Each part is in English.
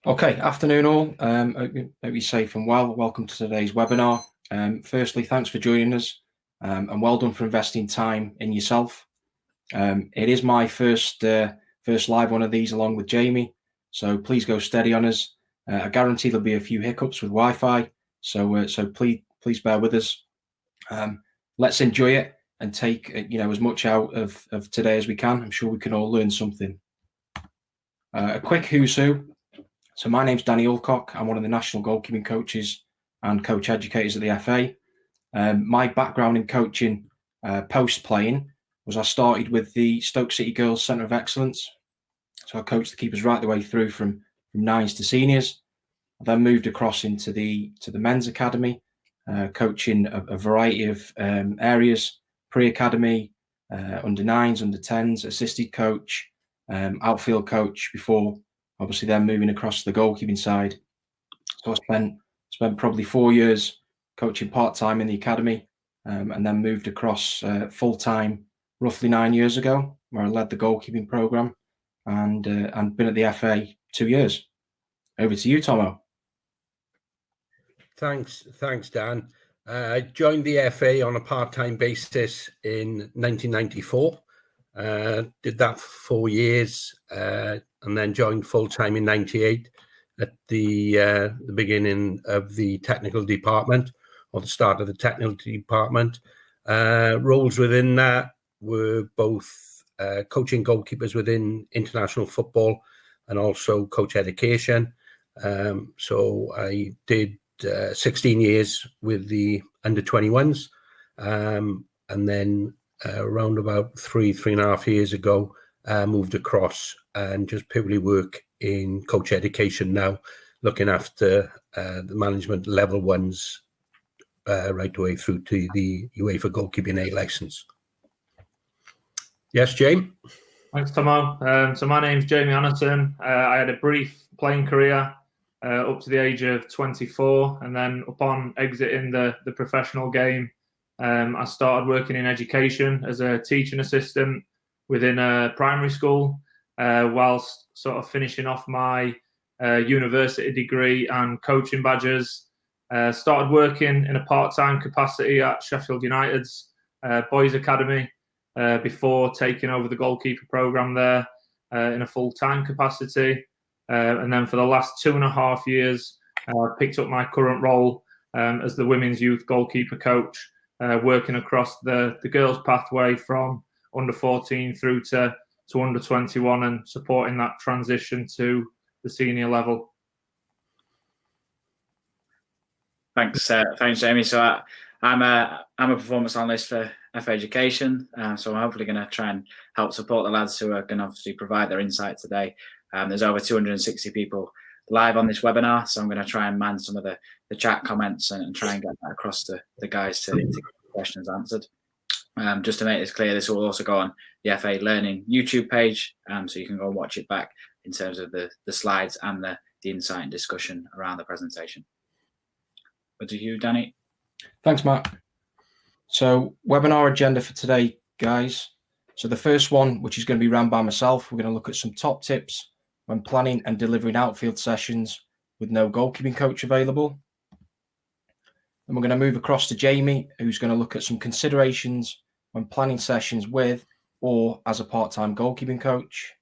Okay, afternoon all. Hope you're safe and well. Welcome to today's webinar. Firstly, thanks for joining us and well done for investing time in yourself. It is my first live one of these along with Jamie, so please go steady on us. I guarantee there'll be a few hiccups with Wi-Fi, so please bear with us. Let's enjoy it and take as much out of today as we can. I'm sure we can all learn something. A quick who's who. So my name's Danny Alcock. I'm one of the national goalkeeping coaches and coach educators at the FA. My background in coaching post-playing was I started with the Stoke City Girls Centre of Excellence. So I coached the keepers right the way through from nines to seniors. I then moved across into the men's academy, coaching a variety of areas, pre-academy, under nines, under 10s, assisted coach, outfield coach before obviously then moving across to the goalkeeping side. So I spent probably 4 years coaching part-time in the academy and then moved across full-time roughly 9 years ago, where I led the goalkeeping program and been at the FA 2 years. Over to you, Tomo. Thanks, Dan. I joined the FA on a part-time basis in 1994. Did that for 4 years and then joined full-time in 98 at the beginning of the technical department, or the start of the technical department. Roles within that were both coaching goalkeepers within international football and also coach education. So I did 16 years with the under 21s, and then around about three and a half years ago, moved across and just purely work in coach education now, looking after the management level ones right the way through to the UEFA Goalkeeping A license. Yes, Jamie? Thanks, Tomo. So my name's Jamie Annerson. I had a brief playing career up to the age of 24, and then upon exiting the professional game, I started working in education as a teaching assistant within a primary school, whilst sort of finishing off my university degree and coaching badges. Started working in a part-time capacity at Sheffield United's Boys Academy before taking over the goalkeeper program there in a full-time capacity. And then for the last 2.5 years, picked up my current role as the women's youth goalkeeper coach, working across the girls' pathway from under 14 through to under 21 and supporting that transition to the senior level. Thanks, Jamie. So I'm a performance analyst for FA Education. So I'm hopefully going to try and help support the lads who are going to obviously provide their insight today. There's over 260 people live on this webinar, so I'm going to try and man some of the chat comments and try and get that across to the guys to get questions answered. Just to make this clear, this will also go on the FA Learning YouTube page, so you can go and watch it back in terms of the slides and the insight and discussion around the presentation. Over to you, Danny. Thanks, Matt. So webinar agenda for today, guys. So the first one, which is going to be run by myself, we're going to look at some top tips when planning and delivering outfield sessions with no goalkeeping coach available. Then we're going to move across to Jamie, who's going to look at some considerations when planning sessions with or as a part-time goalkeeping coach.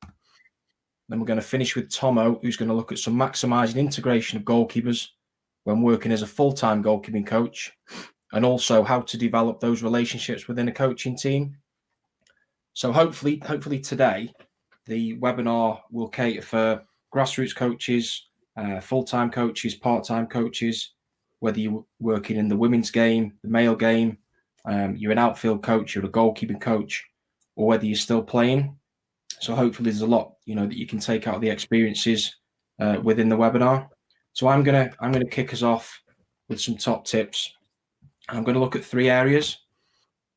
Then we're going to finish with Tomo, who's going to look at some maximising integration of goalkeepers when working as a full-time goalkeeping coach, and also how to develop those relationships within a coaching team. So hopefully today, the webinar will cater for grassroots coaches, full-time coaches, part-time coaches, whether you're working in the women's game, the male game, you're an outfield coach, you're a goalkeeping coach, or whether you're still playing. So hopefully there's a lot, that you can take out of the experiences within the webinar. So I'm gonna kick us off with some top tips. I'm going to look at 3 areas.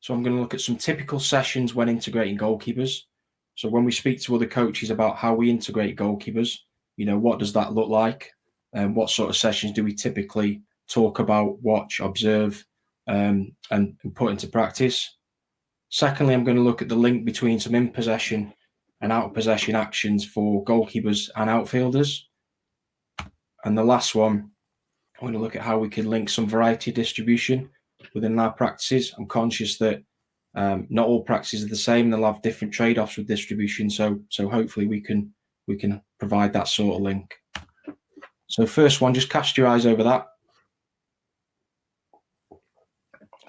So I'm going to look at some typical sessions when integrating goalkeepers. So when we speak to other coaches about how we integrate goalkeepers, what does that look like? And what sort of sessions do we typically talk about, watch, observe, and put into practice? Secondly, I'm going to look at the link between some in-possession and out-of-possession actions for goalkeepers and outfielders. And the last one, I'm going to look at how we can link some variety distribution within our practices. I'm conscious that not all practices are the same. They'll have different trade-offs with distribution. So hopefully we can provide that sort of link. So first one, just cast your eyes over that.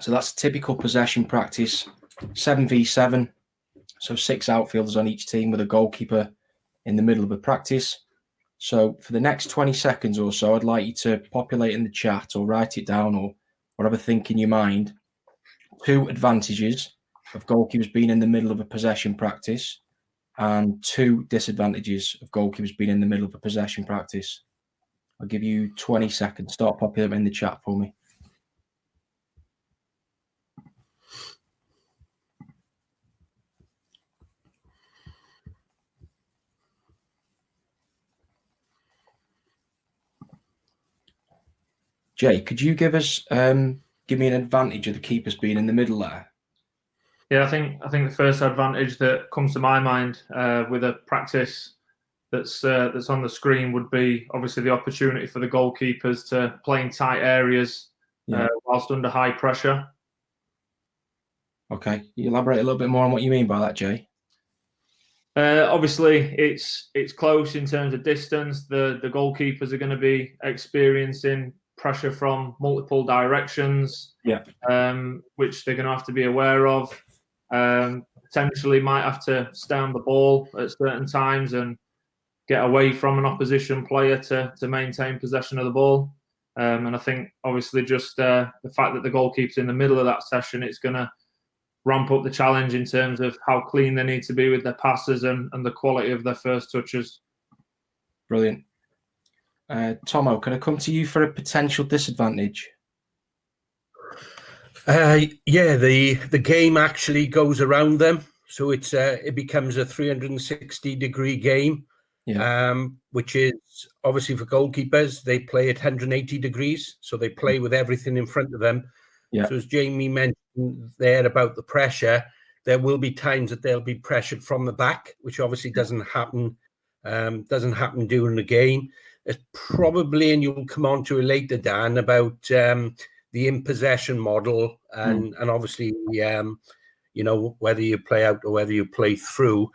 So that's a typical possession practice, 7v7. So 6 outfielders on each team with a goalkeeper in the middle of a practice. So for the next 20 seconds or so, I'd like you to populate in the chat or write it down or whatever think in your mind 2 advantages of goalkeepers being in the middle of a possession practice and 2 disadvantages of goalkeepers being in the middle of a possession practice. I'll give you 20 seconds. Start populating in the chat for me. Jay, could you give me an advantage of the keepers being in the middle there? Yeah, I think the first advantage that comes to my mind with a practice that's on the screen would be obviously the opportunity for the goalkeepers to play in tight areas whilst under high pressure. Okay, you elaborate a little bit more on what you mean by that, Jay. Obviously, it's close in terms of distance. The goalkeepers are going to be experiencing pressure from multiple directions, which they're going to have to be aware of. Potentially might have to stay on the ball at certain times and get away from an opposition player to maintain possession of the ball. And I think obviously just the fact that the goalkeeper's in the middle of that session, it's going to ramp up the challenge in terms of how clean they need to be with their passes and the quality of their first touches. Brilliant. Tomo, can I come to you for a potential disadvantage? The game actually goes around them, so it becomes a 360-degree game, which is obviously for goalkeepers. They play at 180 degrees, so they play with everything in front of them. So as Jamie mentioned there about the pressure, there will be times that they'll be pressured from the back, which obviously doesn't happen during the game. It's probably, and you'll come on to it later, Dan, about the in possession model and obviously whether you play out or whether you play through.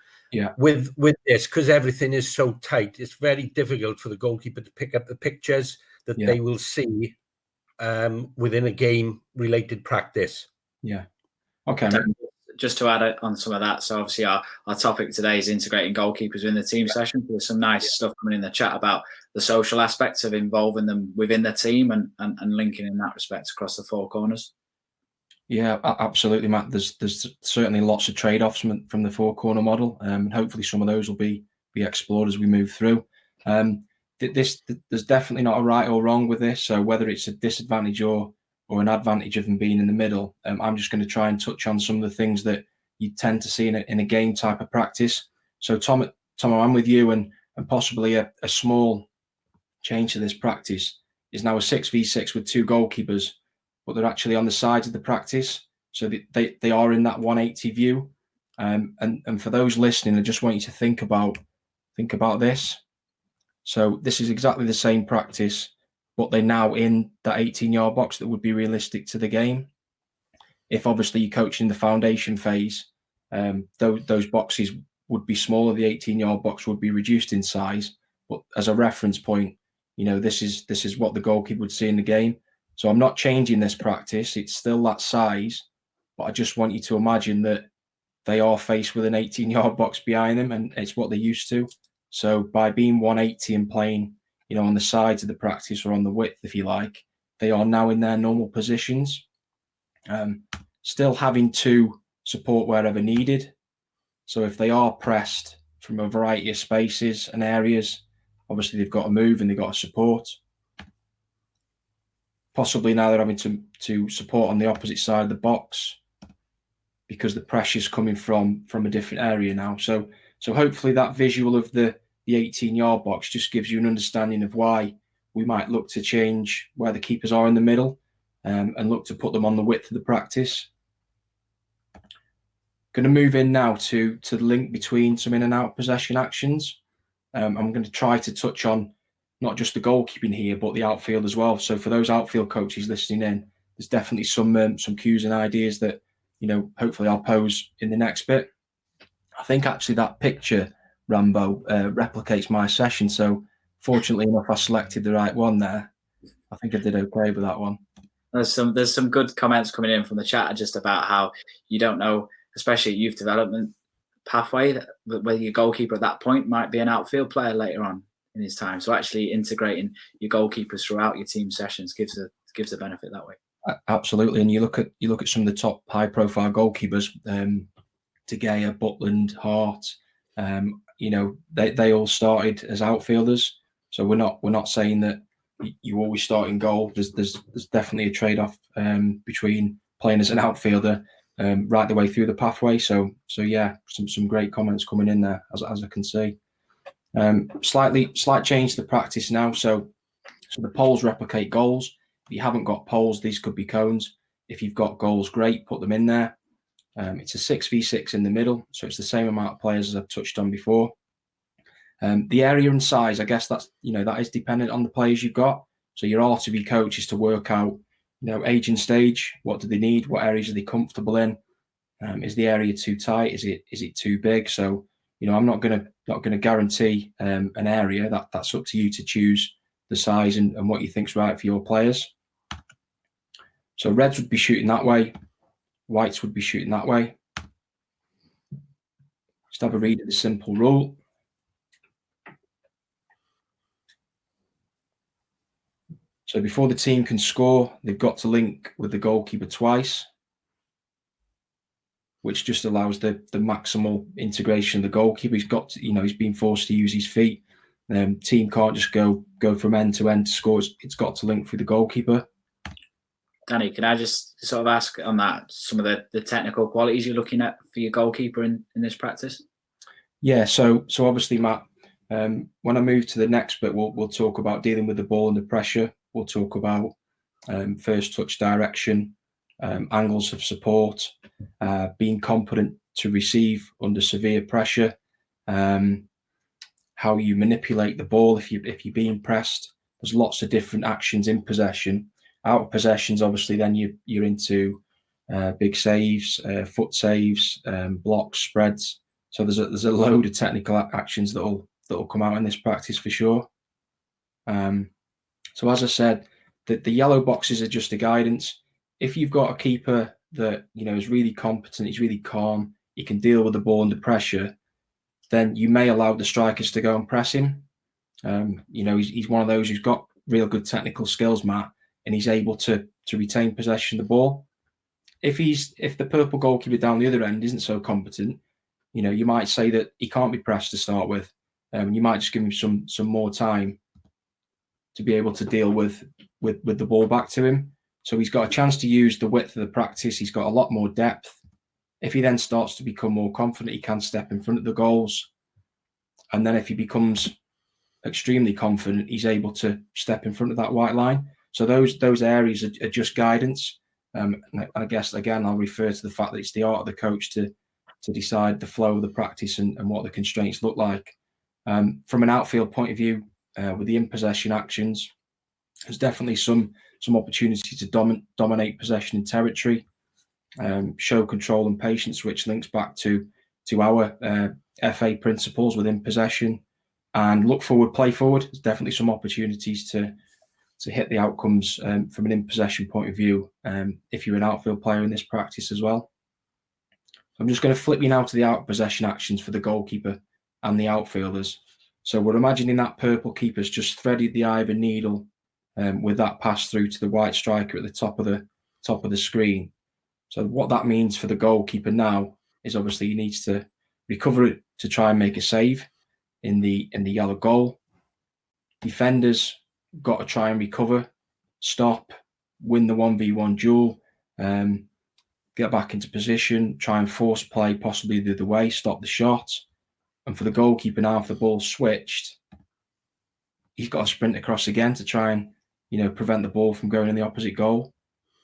With this, because everything is so tight, it's very difficult for the goalkeeper to pick up the pictures that they will see within a game related practice. Okay. Just to add on some of that, so obviously our topic today is integrating goalkeepers in the team session. There's some nice stuff coming in the chat about the social aspects of involving them within the team and linking in that respect across the 4 corners. Yeah, absolutely, Matt. There's certainly lots of trade-offs from the 4-corner model, and hopefully some of those will be explored as we move through. There's definitely not a right or wrong with this. So whether it's a disadvantage or an advantage of them being in the middle, I'm just going to try and touch on some of the things that you tend to see in a game type of practice. So Tom, I'm with you, and possibly a small change to this practice is now a 6v6 with 2 goalkeepers, but they're actually on the sides of the practice, so they are in that 180 view. And for those listening, I just want you to think about this. So this is exactly the same practice, but they're now in that 18-yard box that would be realistic to the game. If obviously you're coaching the foundation phase, those boxes would be smaller. The 18-yard box would be reduced in size, but as a reference point, this is what the goalkeeper would see in the game. So I'm not changing this practice. It's still that size, but I just want you to imagine that they are faced with an 18-yard box behind them, and it's what they're used to. So by being 180 and playing, on the sides of the practice or on the width, if you like, they are now in their normal positions, still having to support wherever needed. So if they are pressed from a variety of spaces and areas, obviously they've got to move and they've got to support. Possibly now they're having to support on the opposite side of the box because the pressure's coming from a different area now. So hopefully that visual of the 18-yard box just gives you an understanding of why we might look to change where the keepers are in the middle and look to put them on the width of the practice. Going to move in now to the link between some in and out possession actions. I'm going to try to touch on not just the goalkeeping here, but the outfield as well. So for those outfield coaches listening in, there's definitely some cues and ideas that, you know, hopefully I'll pose in the next bit. I think actually that picture, Rambo, replicates my session. So fortunately enough, I selected the right one there. I think I did okay with that one. There's some good comments coming in from the chat just about how you don't know, especially at youth development pathway, whether your goalkeeper at that point might be an outfield player later on in his time. So actually integrating your goalkeepers throughout your team sessions gives a benefit that way. Absolutely. And you look at some of the top high profile goalkeepers, De Gea, Butland, Hart, you know, they all started as outfielders. So we're not saying that you always start in goal. There's definitely a trade-off between playing as an outfielder right the way through the pathway. So yeah, some great comments coming in there as I can see. Slight change to the practice now. So the poles replicate goals. If you haven't got poles, these could be cones. If you've got goals, great, put them in there. It's a 6v6 in the middle, so it's the same amount of players as I've touched on before. The area and size, I guess that is dependent on the players you've got. So your R2B coach is to work out, you know, age and stage. What do they need? What areas are they comfortable in? Is the area too tight? Is it too big? So, you know, I'm not gonna guarantee an area. That's up to you to choose the size and what you think's right for your players. So reds would be shooting that way. Whites would be shooting that way. Just have a read of the simple rule. So before the team can score, they've got to link with the goalkeeper twice, which just allows the maximal integration of the goalkeeper. He's got to, you know, he's been forced to use his feet. Team can't just go from end to end to score. It's got to link through the goalkeeper. Danny, can I just sort of ask on that some of the technical qualities you're looking at for your goalkeeper in this practice? Yeah, so obviously, Matt, when I move to the next bit, we'll talk about dealing with the ball under pressure. We'll talk about first touch direction, angles of support, being competent to receive under severe pressure, how you manipulate the ball if you're being pressed. There's lots of different actions in possession. Out of possessions, obviously, then you're into big saves, foot saves, blocks, spreads. So there's a load of technical actions that'll come out in this practice for sure. So as I said, the yellow boxes are just a guidance. If you've got a keeper that, you know, is really competent, he's really calm, he can deal with the ball under pressure, then you may allow the strikers to go and press him. You know, he's one of those who's got real good technical skills, Matt, and he's able to retain possession of the ball. If the purple goalkeeper down the other end isn't so competent, you know, you might say that he can't be pressed to start with. You might just give him some more time to be able to deal with the ball back to him. So he's got a chance to use the width of the practice. He's got a lot more depth. If he then starts to become more confident, he can step in front of the goals. And then if he becomes extremely confident, he's able to step in front of that white line. So those areas are just guidance. And I guess, again, I'll refer to the fact that it's the art of the coach to decide the flow of the practice and what the constraints look like. From an outfield point of view, with the in-possession actions, there's definitely some opportunity to dominate possession in territory, show control and patience, which links back to our FA principles within possession, and look forward, play forward. There's definitely some opportunities to hit the outcomes from an in-possession point of view if you're an outfield player in this practice as well. I'm just going to flip you now to the out-of-possession actions for the goalkeeper and the outfielders. So we're imagining that purple keeper's just threaded the eye of a needle with that pass through to the white striker at the top of the screen. So what that means for the goalkeeper now is obviously he needs to recover it to try and make a save in the yellow goal. Defenders got to try and recover, stop, win the 1v1 duel, get back into position, try and force play possibly the other way, stop the shot. And for the goalkeeper now, if the ball's switched, he's got to sprint across again to try and, you know, prevent the ball from going in the opposite goal.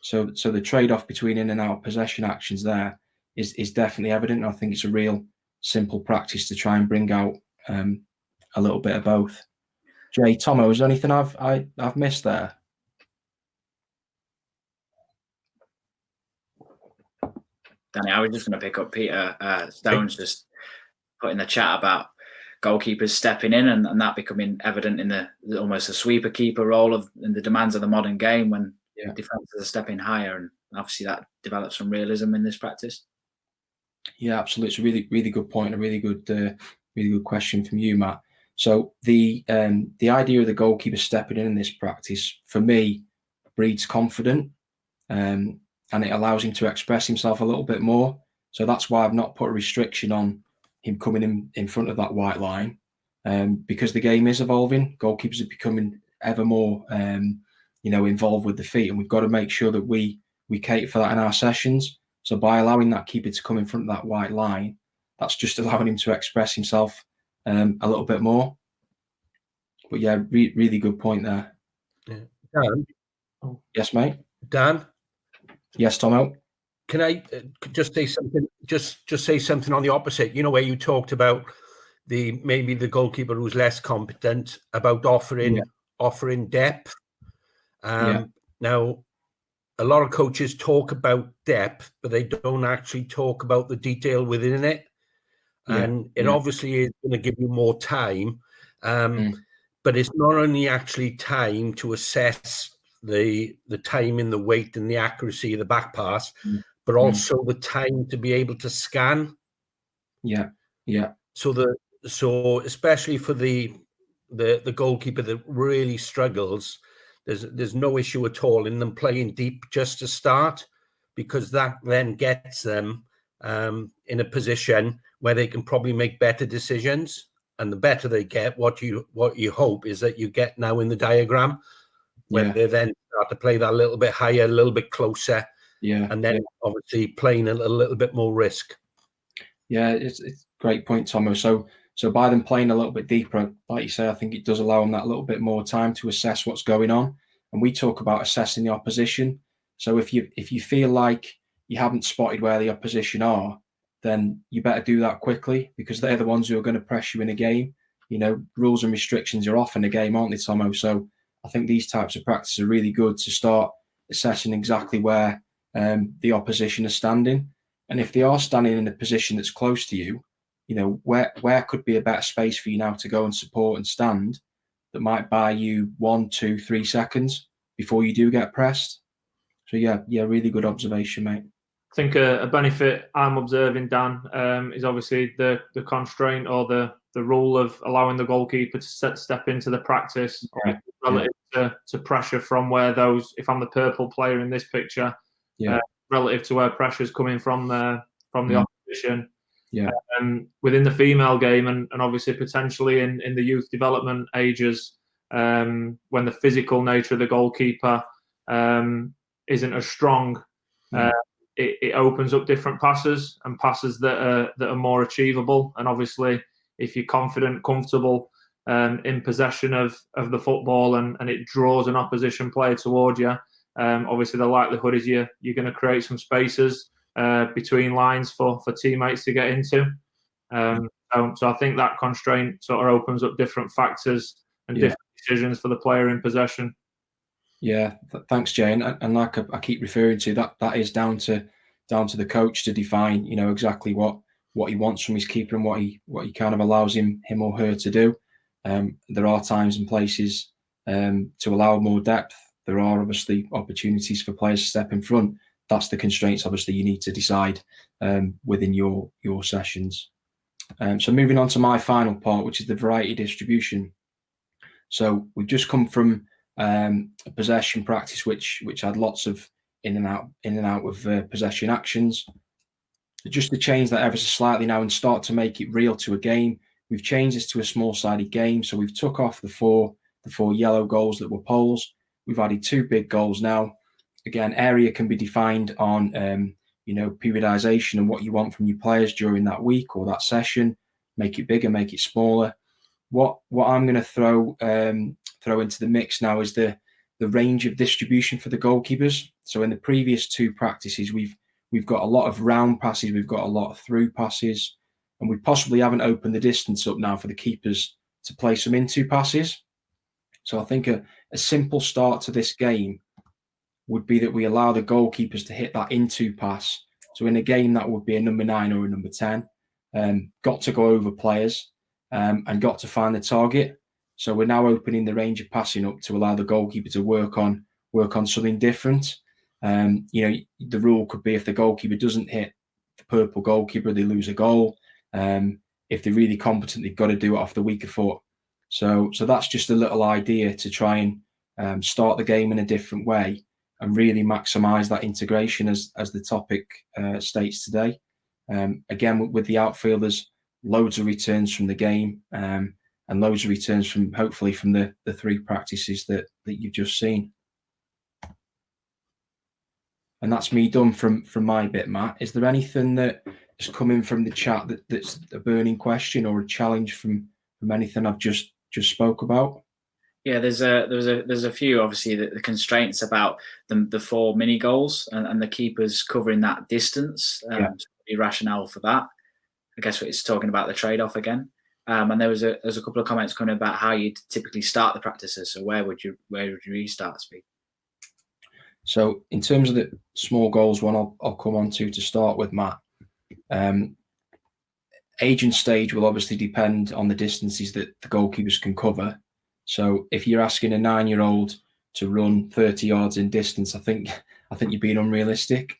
So the trade-off between in and out possession actions there is definitely evident. I think it's a real simple practice to try and bring out a little bit of both. Jay, Tomo, is there anything I've missed there? Danny, I was just going to pick up Peter Stone's just put in the chat about goalkeepers stepping in and that becoming evident in the almost a sweeper keeper role in the demands of the modern game when defences are stepping higher, and obviously that develops some realism in this practice. Yeah, absolutely. It's a really, really good point. A really good question from you, Matt. So the idea of the goalkeeper stepping in this practice, for me, breeds confidence, and it allows him to express himself a little bit more. So that's why I've not put a restriction on him coming in front of that white line, because the game is evolving. Goalkeepers are becoming ever more, involved with the feet, and we've got to make sure that we cater for that in our sessions. So by allowing that keeper to come in front of that white line, that's just allowing him to express himself a little bit more. But yeah, really good point there. Yeah. Dan? Yes, mate. Dan? Yes, Tomo. Can I just say something? Just say something on the opposite. You know, where you talked about maybe the goalkeeper who's less competent, about offering depth. Now, a lot of coaches talk about depth, but they don't actually talk about the detail within it. And it obviously is going to give you more time, but it's not only actually time to assess the time in the weight and the accuracy of the back pass, but also the time to be able to scan. So especially for the goalkeeper that really struggles, there's no issue at all in them playing deep just to start, because that then gets them in a position where they can probably make better decisions. And the better they get, what you hope is that you get now in the diagram, when they then start to play that a little bit higher, a little bit closer, and then obviously playing a little bit more risk. Yeah, it's a great point, Tomo. So by them playing a little bit deeper, like you say, I think it does allow them that little bit more time to assess what's going on. And we talk about assessing the opposition. So if you feel like you haven't spotted where the opposition are, then you better do that quickly, because they're the ones who are going to press you in a game. You know, rules and restrictions are off in a game, aren't they, Tomo? So I think these types of practices are really good to start assessing exactly where the opposition is standing. And if they are standing in a position that's close to you, you know, where could be a better space for you now to go and support and stand that might buy you 1, 2, 3 seconds before you do get pressed. So yeah, really good observation, mate. I think a benefit I'm observing, Dan, is obviously the constraint or the rule of allowing the goalkeeper to step into the practice relative to pressure from where those, if I'm the purple player in this picture, relative to where pressure's coming from the opposition. Within the female game and obviously potentially in the youth development ages, when the physical nature of the goalkeeper isn't as strong, it opens up different passes and passes that are more achievable. And obviously, if you're confident, comfortable in possession of the football and it draws an opposition player toward you, obviously the likelihood is you're going to create some spaces between lines for teammates to get into. So I think that constraint sort of opens up different factors and different decisions for the player in possession. Yeah, thanks, Jay. And like I keep referring to, that is down to the coach to define, you know, exactly what he wants from his keeper and what he kind of allows him or her to do. There are times and places to allow more depth. There are obviously opportunities for players to step in front. That's the constraints, obviously, you need to decide within your sessions. So moving on to my final part, which is the variety distribution. So we've just come from a possession practice, which had lots of in and out of possession actions. Just to change that ever so slightly now and start to make it real to a game, we've changed this to a small-sided game. So we've took off the four yellow goals that were poles. We've added 2 big goals now. Again, area can be defined on periodization and what you want from your players during that week or that session. Make it bigger, make it smaller. What I'm going to throw into the mix now is the range of distribution for the goalkeepers. So in the previous 2 practices, we've got a lot of round passes, we've got a lot of through passes, and we possibly haven't opened the distance up now for the keepers to play some into passes. So I think a simple start to this game would be that we allow the goalkeepers to hit that into pass. So in a game that would be a number 9 or a number 10, got to go over players and got to find the target. So we're now opening the range of passing up to allow the goalkeeper to work on something different. The rule could be if the goalkeeper doesn't hit the purple goalkeeper, they lose a goal. If they're really competent, they've got to do it off the weaker foot. So that's just a little idea to try and start the game in a different way and really maximise that integration as the topic states today. Again, with the outfielders, loads of returns from the game and loads of returns from hopefully from the 3 practices that you've just seen. And that's me done from my bit, Matt. Is there anything that has come in from the chat that's a burning question or a challenge from anything I've just spoke about? Yeah, there's a few, obviously, the constraints about the 4 mini goals and the keepers covering that distance. The rationale for that. I guess it's talking about the trade-off again. And there's a couple of comments coming about how you typically start the practices. So where would you restart, Speed? So in terms of the small goals one, I'll come on to start with, Matt. Age and stage will obviously depend on the distances that the goalkeepers can cover. So if you're asking a 9-year-old to run 30 yards in distance, I think you're being unrealistic.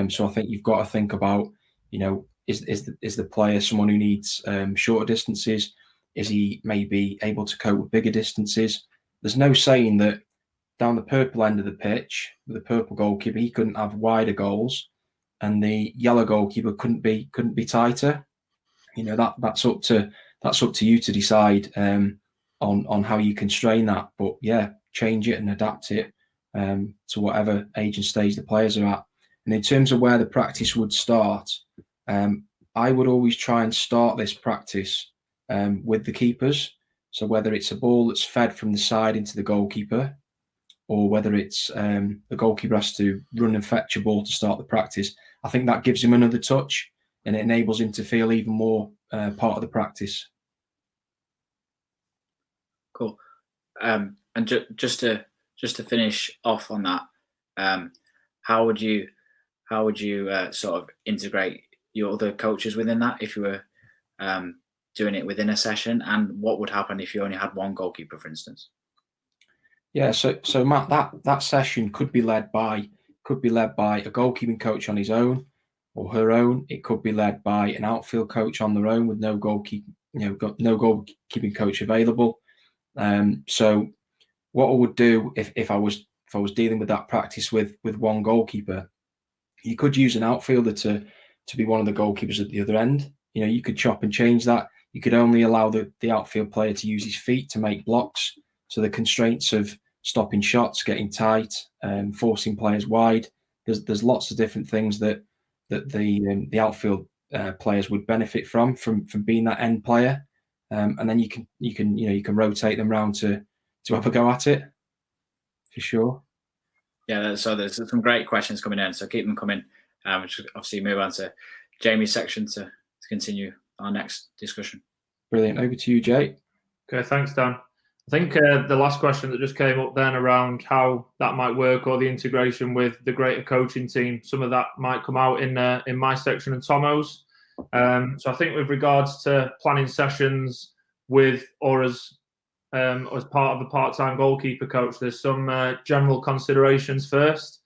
So I think you've got to think about, is the player someone who needs shorter distances? Is he maybe able to cope with bigger distances? There's no saying that down the purple end of the pitch with the purple goalkeeper, he couldn't have wider goals, and the yellow goalkeeper couldn't be tighter. That's up to you to decide on how you constrain that. But yeah, change it and adapt it to whatever age and stage the players are at. And in terms of where the practice would start, I would always try and start this practice with the keepers. So whether it's a ball that's fed from the side into the goalkeeper, or whether it's the goalkeeper has to run and fetch a ball to start the practice, I think that gives him another touch and it enables him to feel even more part of the practice. Cool. And just to finish off on that, how would you sort of integrate your other coaches within that if you were doing it within a session, and what would happen if you only had one goalkeeper, for instance? Yeah, so Matt, that session could be led by a goalkeeping coach on his own or her own. It could be led by an outfield coach on their own with no goalkeeping coach available. So what I would do if I was dealing with that practice with one goalkeeper, you could use an outfielder to be one of the goalkeepers at the other end. You could chop and change that. You could only allow the outfield player to use his feet to make blocks. So the constraints of stopping shots, getting tight, forcing players wide. There's lots of different things that the outfield players would benefit from being that end player, and then you can rotate them around to have a go at it, for sure. Yeah, so there's some great questions coming in, so keep them coming. Which obviously move on to Jamie's section to continue our next discussion. Brilliant. Over to you, Jay. Okay, thanks, Dan. I think the last question that just came up then around how that might work, or the integration with the greater coaching team, some of that might come out in my section and Tomo's. So I think with regards to planning sessions with or as part of a part-time goalkeeper coach, there's some general considerations first.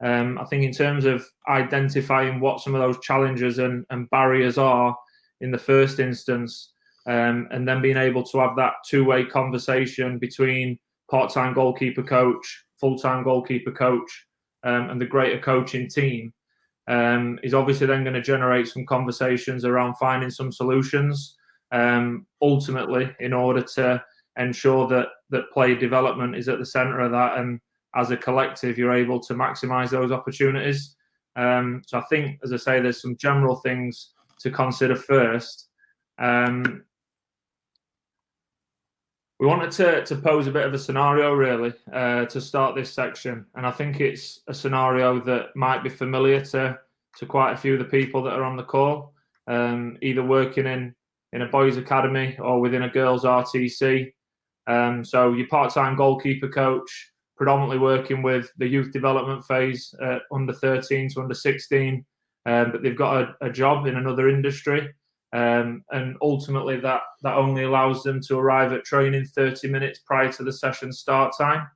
I think in terms of identifying what some of those challenges and barriers are in the first instance, and then being able to have that two-way conversation between part-time goalkeeper coach, full-time goalkeeper coach, and the greater coaching team is obviously then going to generate some conversations around finding some solutions, ultimately in order to ensure that player development is at the centre of that, and as a collective you're able to maximise those opportunities. So I think, as I say, there's some general things to consider first. We wanted to pose a bit of a scenario, really, to start this section. And I think it's a scenario that might be familiar to quite a few of the people that are on the call, either working in a boys' academy or within a girls' RTC. So your part-time goalkeeper coach, predominantly working with the youth development phase, under 13 to under 16, but they've got a job in another industry. And ultimately that only allows them to arrive at training 30 minutes prior to the session start time.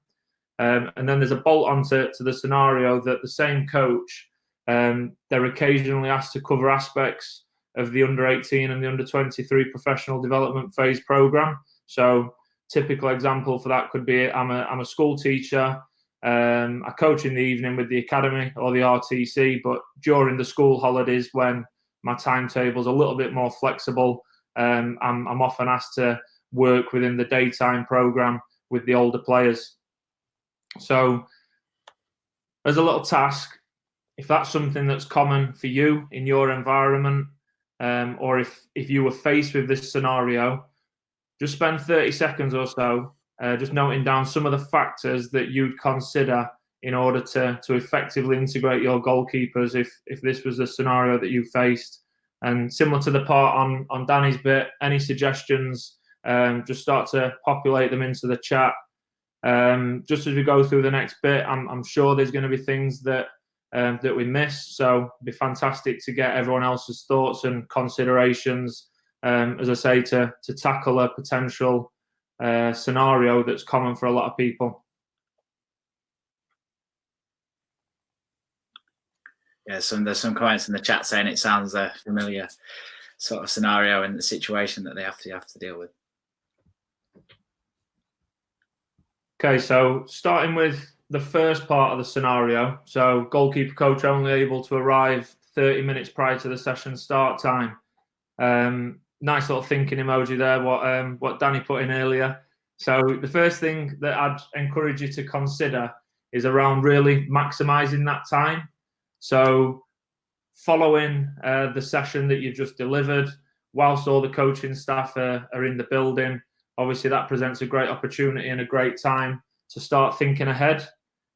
And then there's a bolt onto the scenario that the same coach, they're occasionally asked to cover aspects of the under 18 and the under 23 professional development phase program. So typical example for that could be I'm a school teacher, I coach in the evening with the academy or the RTC, but during the school holidays when my timetable's a little bit more flexible, I'm often asked to work within the daytime program with the older players. So as a little task, if that's something that's common for you in your environment, or if you were faced with this scenario, just spend 30 seconds or so just noting down some of the factors that you'd consider in order to effectively integrate your goalkeepers if this was the scenario that you faced. And similar to the part on Danny's bit, any suggestions, just start to populate them into the chat. Just as we go through the next bit, I'm sure there's going to be things that we miss. So it'd be fantastic to get everyone else's thoughts and considerations, as I say, to tackle a potential scenario that's common for a lot of people. Yeah, there's some comments in the chat saying it sounds a familiar sort of scenario and the situation that they have to deal with. Okay, so starting with the first part of the scenario. So goalkeeper coach only able to arrive 30 minutes prior to the session start time. Nice little thinking emoji there, what Danny put in earlier. So the first thing that I'd encourage you to consider is around really maximising that time. So following the session that you've just delivered, whilst all the coaching staff are in the building, obviously that presents a great opportunity and a great time to start thinking ahead,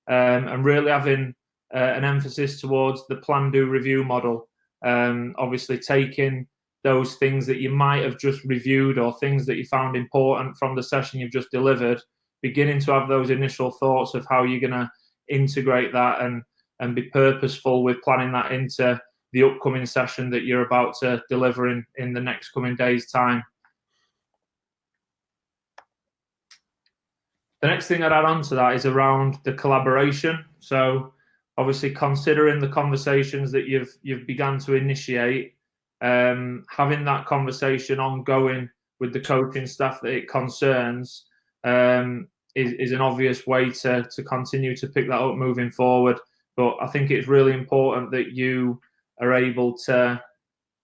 and really having an emphasis towards the plan, do, review model. Obviously taking those things that you might have just reviewed or things that you found important from the session you've just delivered, beginning to have those initial thoughts of how you're going to integrate that and be purposeful with planning that into the upcoming session that you're about to deliver in the next coming days' time. The next thing I'd add on to that is around the collaboration. So obviously considering the conversations that you've begun to initiate, having that conversation ongoing with the coaching staff that it concerns is an obvious way to continue to pick that up moving forward. But I think it's really important that you are able to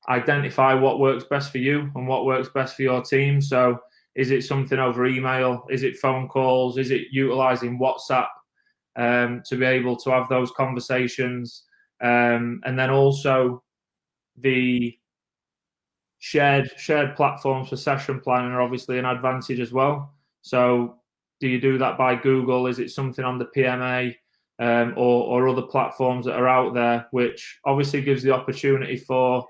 identify what works best for you and what works best for your team. So is it something over email? Is it phone calls? Is it utilising WhatsApp to be able to have those conversations? And then also the shared platforms for session planning are obviously an advantage as well. So do you do that by Google? Is it something on the PMA or other platforms that are out there, which obviously gives the opportunity for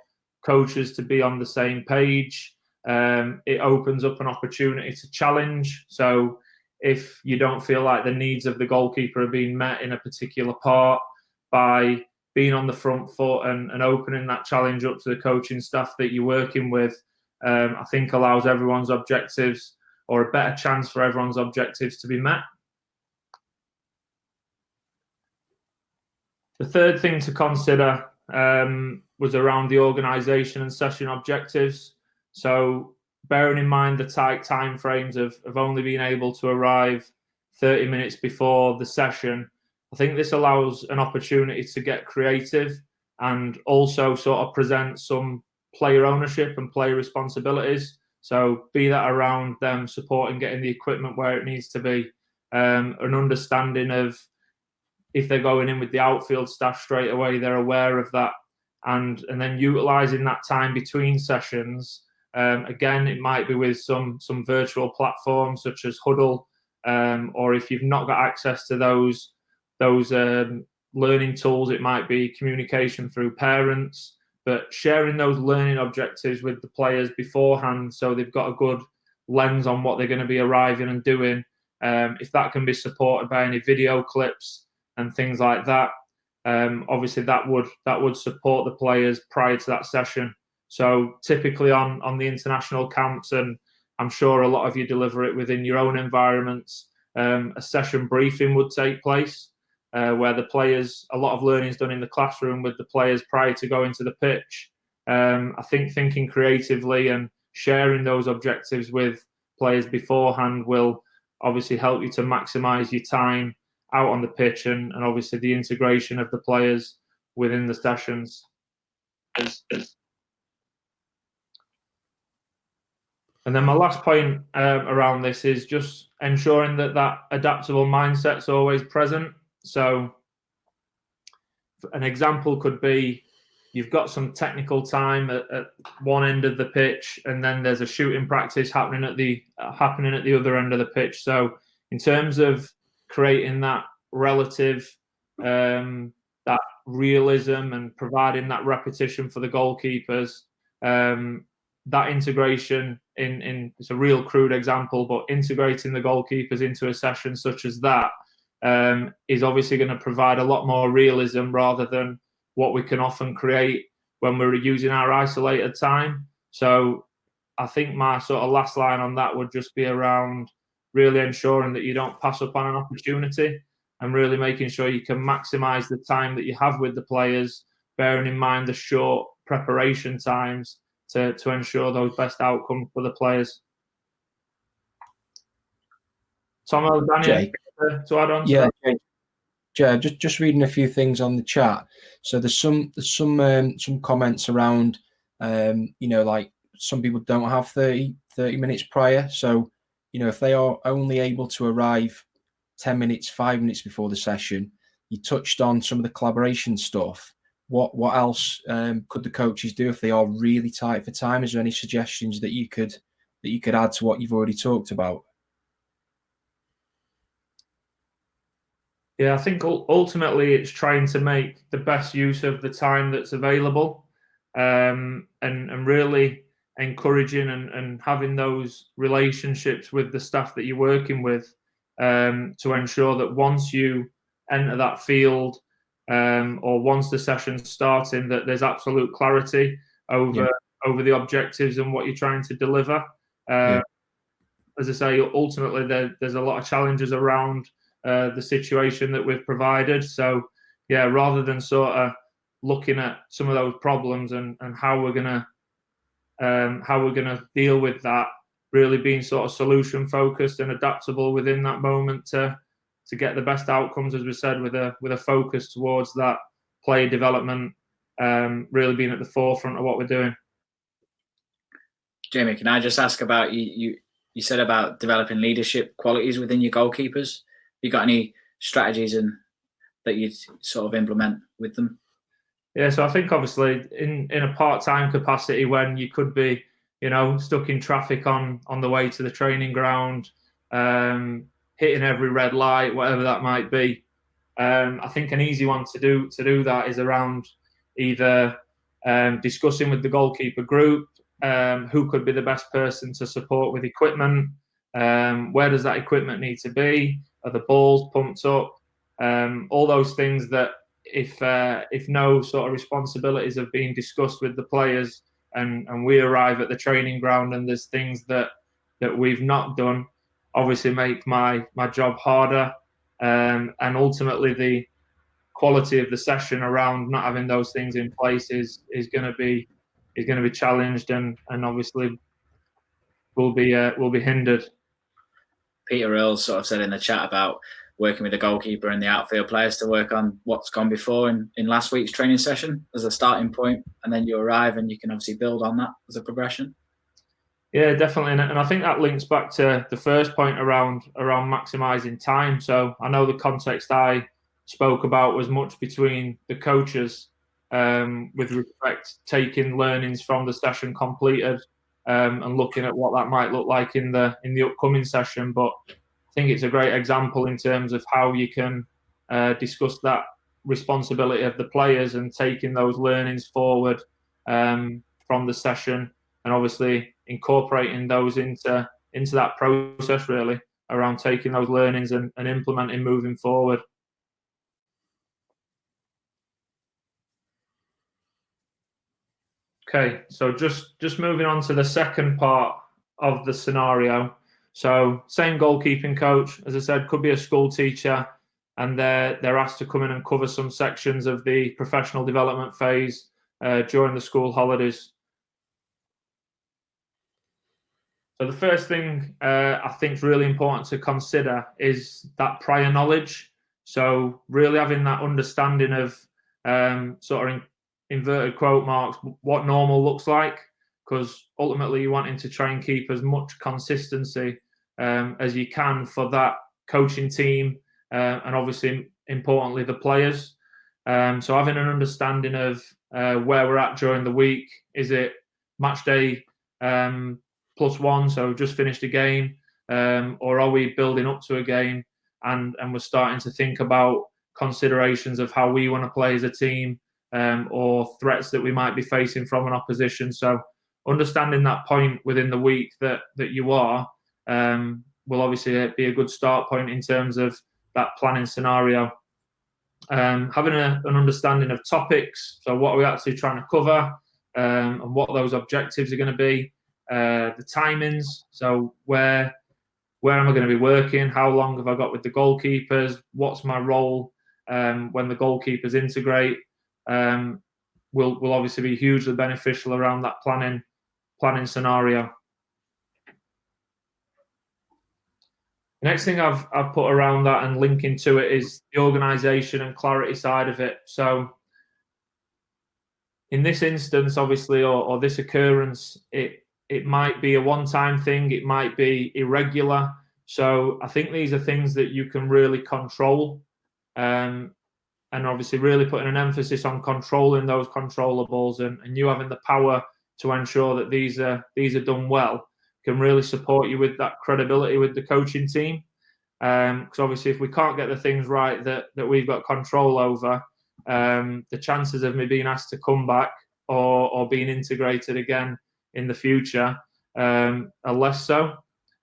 coaches to be on the same page? It opens up an opportunity to challenge. So if you don't feel like the needs of the goalkeeper are being met in a particular part, by being on the front foot and opening that challenge up to the coaching staff that you're working with, I think allows everyone's objectives, or a better chance for everyone's objectives to be met. The third thing to consider was around the organisation and session objectives. So bearing in mind the tight time frames of only being able to arrive 30 minutes before the session, I think this allows an opportunity to get creative and also sort of present some player ownership and player responsibilities. So be that around them supporting getting the equipment where it needs to be, an understanding of if they're going in with the outfield staff straight away, they're aware of that, and then utilising that time between sessions. Again, it might be with some virtual platforms such as Huddle, or if you've not got access to those learning tools, it might be communication through parents, but sharing those learning objectives with the players beforehand so they've got a good lens on what they're going to be arriving and doing. If that can be supported by any video clips and things like that, obviously that would support the players prior to that session. So typically on the international camps, and I'm sure a lot of you deliver it within your own environments, a session briefing would take place where the players, a lot of learning is done in the classroom with the players prior to going to the pitch. I think thinking creatively and sharing those objectives with players beforehand will obviously help you to maximise your time out on the pitch, and obviously the integration of the players within the sessions. And then my last point around this is just ensuring that adaptable mindset's always present. So an example could be you've got some technical time at one end of the pitch, and then there's a shooting practice happening at the other end of the pitch. So in terms of creating that relative, that realism and providing that repetition for the goalkeepers, that integration in it's a real crude example, but integrating the goalkeepers into a session such as that is obviously going to provide a lot more realism rather than what we can often create when we're using our isolated time. So I think my sort of last line on that would just be around really ensuring that you don't pass up on an opportunity and really making sure you can maximise the time that you have with the players, bearing in mind the short preparation times to ensure those best outcomes for the players. Tom or Danny, to add on to that? Yeah, just reading a few things on the chat. So there's some comments around, like some people don't have 30 minutes prior. So, if they are only able to arrive 10 minutes, 5 minutes before the session, you touched on some of the collaboration stuff. What else could the coaches do if they are really tight for time? Is there any suggestions that you could add to what you've already talked about? Yeah, I think ultimately it's trying to make the best use of the time that's available, and really encouraging and having those relationships with the staff that you're working with, to ensure that once you enter that field, or once the session's starting, that there's absolute clarity over the objectives and what you're trying to deliver. As I say, ultimately there's a lot of challenges around the situation that we've provided. So yeah, rather than sort of looking at some of those problems and how we're gonna deal with that, really being sort of solution focused and adaptable within that moment to get the best outcomes, as we said, with a focus towards that player development, really being at the forefront of what we're doing. Jamie, can I just ask about you said about developing leadership qualities within your goalkeepers? You got any strategies that you'd sort of implement with them? Yeah, so I think obviously in a part-time capacity, when you could be, stuck in traffic on the way to the training ground, hitting every red light, whatever that might be. I think an easy one to do that is around either discussing with the goalkeeper group who could be the best person to support with equipment, where does that equipment need to be, are the balls pumped up, all those things that if no sort of responsibilities have been discussed with the players and we arrive at the training ground and there's things that we've not done, obviously make my job harder, and ultimately the quality of the session around not having those things in place is going to be challenged and obviously will be hindered. Peter Earl sort of said in the chat about working with the goalkeeper and the outfield players to work on what's gone before in last week's training session as a starting point, and then you arrive and you can obviously build on that as a progression. Yeah, definitely, and I think that links back to the first point around maximising time. So I know the context I spoke about was much between the coaches, with respect taking learnings from the session completed, and looking at what that might look like in the upcoming session. But I think it's a great example in terms of how you can discuss that responsibility of the players and taking those learnings forward from the session, and obviously incorporating those into that process, really, around taking those learnings and implementing moving forward. Okay, so just moving on to the second part of the scenario. So same goalkeeping coach, as I said, could be a school teacher, and they're asked to come in and cover some sections of the professional development phase during the school holidays. So the first thing I think is really important to consider is that prior knowledge. So really having that understanding of sort of inverted quote marks, what normal looks like, because ultimately you're wanting to try and keep as much consistency as you can for that coaching team and obviously importantly the players. So having an understanding of where we're at during the week. Is it match day +1, so we've just finished a game, or are we building up to a game and we're starting to think about considerations of how we want to play as a team, or threats that we might be facing from an opposition. So understanding that point within the week that you are will obviously be a good start point in terms of that planning scenario. Having an understanding of topics, so what are we actually trying to cover, and what those objectives are going to be, the timings, so where am I going to be working, how long have I got with the goalkeepers, what's my role when the goalkeepers integrate, will obviously be hugely beneficial around that planning scenario. The next thing I've put around that and linking to it is the organisation and clarity side of it. So in this instance, obviously, or this occurrence, it might be a one-time thing, it might be irregular. So I think these are things that you can really control, and obviously really putting an emphasis on controlling those controllables and you having the power to ensure that these are done well can really support you with that credibility with the coaching team. Because obviously if we can't get the things right that we've got control over, the chances of me being asked to come back or being integrated again in the future are less so.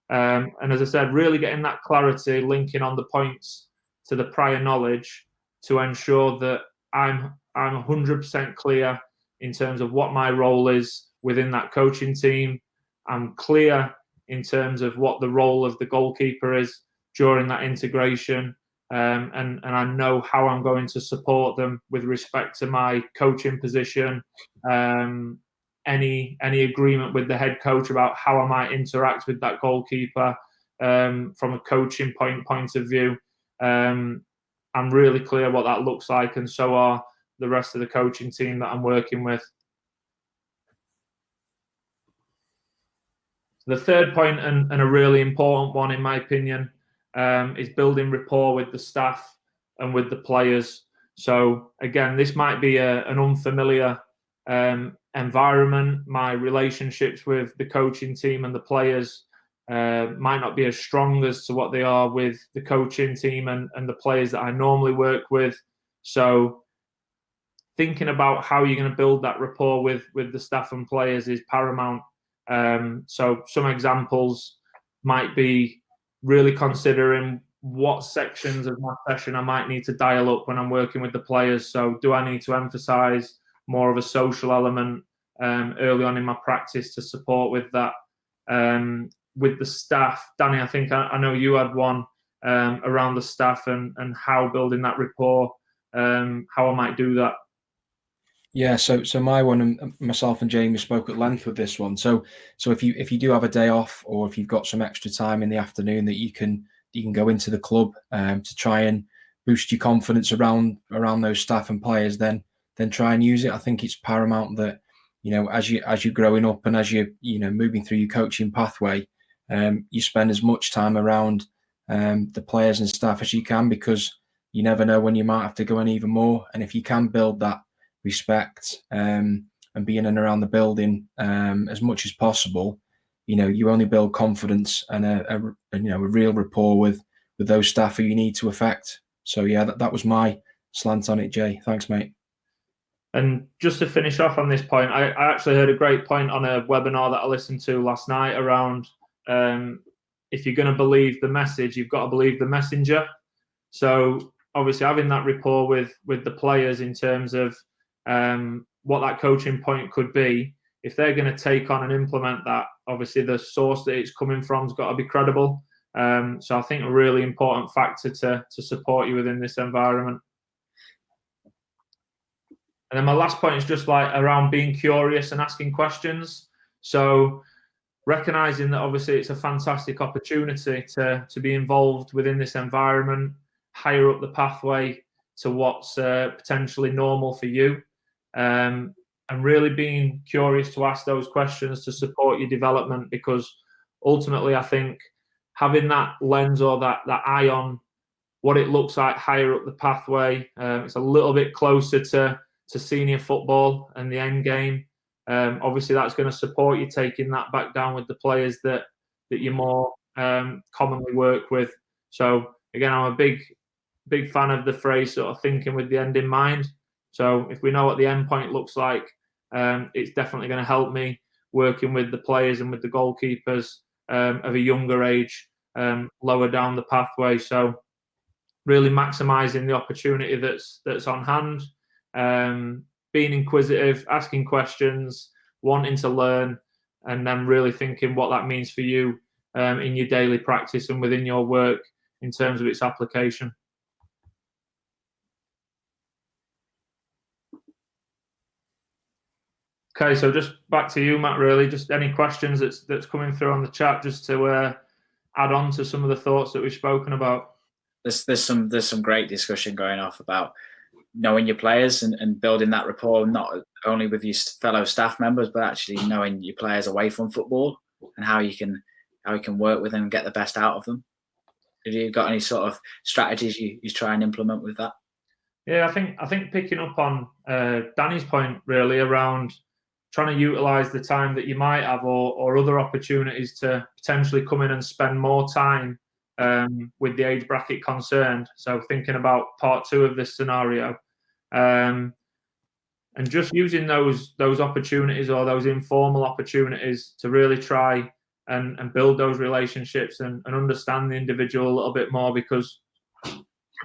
And as I said, really getting that clarity, linking on the points to the prior knowledge to ensure that I'm 100% clear in terms of what my role is within that coaching team. I'm clear in terms of what the role of the goalkeeper is during that integration, and I know how I'm going to support them with respect to my coaching position, any agreement with the head coach about how I might interact with that goalkeeper from a coaching point of view. I'm really clear what that looks like, and so are the rest of the coaching team that I'm working with. The third point, and a really important one in my opinion, is building rapport with the staff and with the players. So again, this might be an unfamiliar environment. My relationships with the coaching team and the players might not be as strong as to what they are with the coaching team and the players that I normally work with. So thinking about how you're going to build that rapport with the staff and players is paramount. So some examples might be really considering what sections of my session I might need to dial up when I'm working with the players. So do I need to emphasize more of a social element early on in my practice to support with that? With the staff, Danny, I think I know you had one around the staff and how building that rapport, how I might do that. Yeah, so my one, and myself and Jamie spoke at length with this one. So if you do have a day off, or if you've got some extra time in the afternoon that you can go into the club to try and boost your confidence around those staff and players, then try and use it. I think it's paramount that, you know, as you're growing up and as you're moving through your coaching pathway, you spend as much time around the players and staff as you can, because you never know when you might have to go in even more. And if you can build that respect and be in and around the building as much as possible, you only build confidence and a real rapport with those staff who you need to affect. So yeah, that was my slant on it, Jay. Thanks, mate. And just to finish off on this point, I actually heard a great point on a webinar that I listened to last night around if you're going to believe the message, you've got to believe the messenger. So obviously having that rapport with the players in terms of what that coaching point could be, if they're going to take on and implement that, obviously the source that it's coming from has got to be credible. So I think a really important factor to support you within this environment. And then my last point is just like around being curious and asking questions. So recognizing that obviously it's a fantastic opportunity to be involved within this environment, higher up the pathway to what's potentially normal for you, and really being curious to ask those questions to support your development, because ultimately I think having that lens or that eye on what it looks like higher up the pathway, it's a little bit closer to senior football and the end game. Obviously that's going to support you taking that back down with the players that you more commonly work with. So again, I'm a big fan of the phrase sort of thinking with the end in mind. So if we know what the end point looks like, it's definitely going to help me working with the players and with the goalkeepers of a younger age, lower down the pathway. So really maximising the opportunity that's on hand, being inquisitive, asking questions, wanting to learn, and then really thinking what that means for you in your daily practice and within your work in terms of its application. Okay, so just back to you, Matt, really. Just any questions that's coming through on the chat, just to add on to some of the thoughts that we've spoken about. There's some great discussion going off about knowing your players and building that rapport, not only with your fellow staff members, but actually knowing your players away from football and how you can work with them and get the best out of them. Have you got any sort of strategies you try and implement with that? Yeah, I think picking up on Danny's point really around trying to utilise the time that you might have or other opportunities to potentially come in and spend more time with the age bracket concerned. So thinking about part 2 of this scenario, and just using those opportunities or those informal opportunities to really try and build those relationships and understand the individual a little bit more, because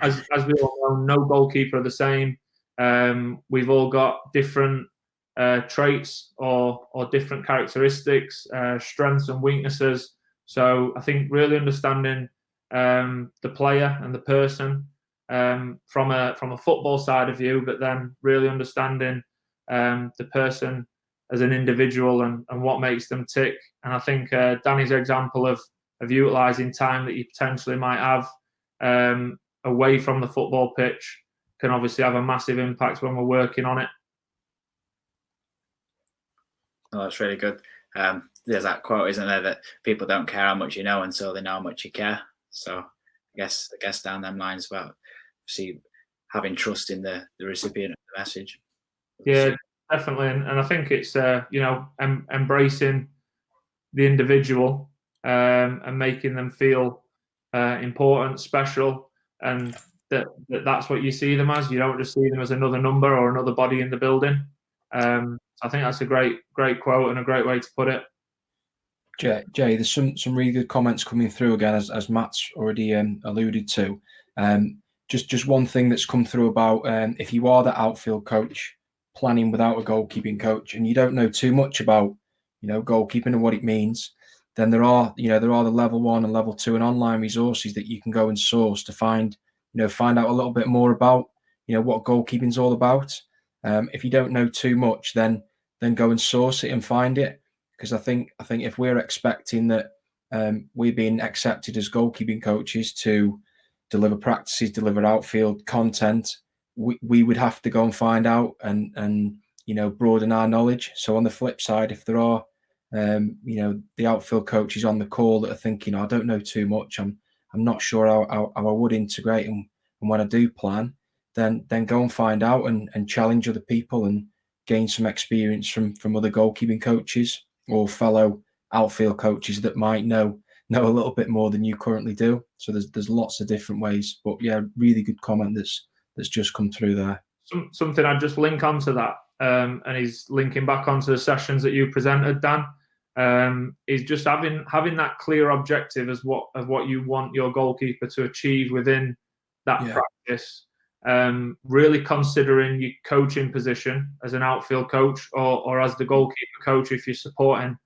as we all know, no goalkeeper are the same. We've all got different traits or different characteristics, strengths and weaknesses. So I think really understanding the player and the person from a football side of view, but then really understanding the person as an individual and what makes them tick. And I think Danny's example of utilising time that you potentially might have away from the football pitch can obviously have a massive impact when we're working on it. Oh, that's really good. There's that quote, isn't there, that people don't care how much you know until they know how much you care. So I guess down them lines about having trust in the recipient of the message. Yeah, definitely. And I think it's embracing the individual and making them feel important, special, and that's what you see them as. You don't just see them as another number or another body in the building. I think that's a great quote and a great way to put it. Jay, there's some really good comments coming through again, as Matt's already alluded to. Just one thing that's come through about if you are the outfield coach planning without a goalkeeping coach and you don't know too much about goalkeeping and what it means, then there are the level 1 and level 2 and online resources that you can go and source to find out a little bit more about what goalkeeping is all about. If you don't know too much, then go and source it and find it, because I think if we're expecting that we're being accepted as goalkeeping coaches to deliver practices, deliver outfield content, we would have to go and find out and broaden our knowledge. So on the flip side, if there are the outfield coaches on the call that are thinking, I don't know too much, I'm not sure how I would integrate and when I do plan, then go and find out and challenge other people and gain some experience from other goalkeeping coaches or fellow outfield coaches that might know a little bit more than you currently do. So there's lots of different ways. But yeah, really good comment that's just come through there. Something I'd just link onto that, and he's linking back onto the sessions that you presented, Dan. is just having that clear objective of what you want your goalkeeper to achieve within that practice. Really considering your coaching position as an outfield coach or as the goalkeeper coach if you're supporting,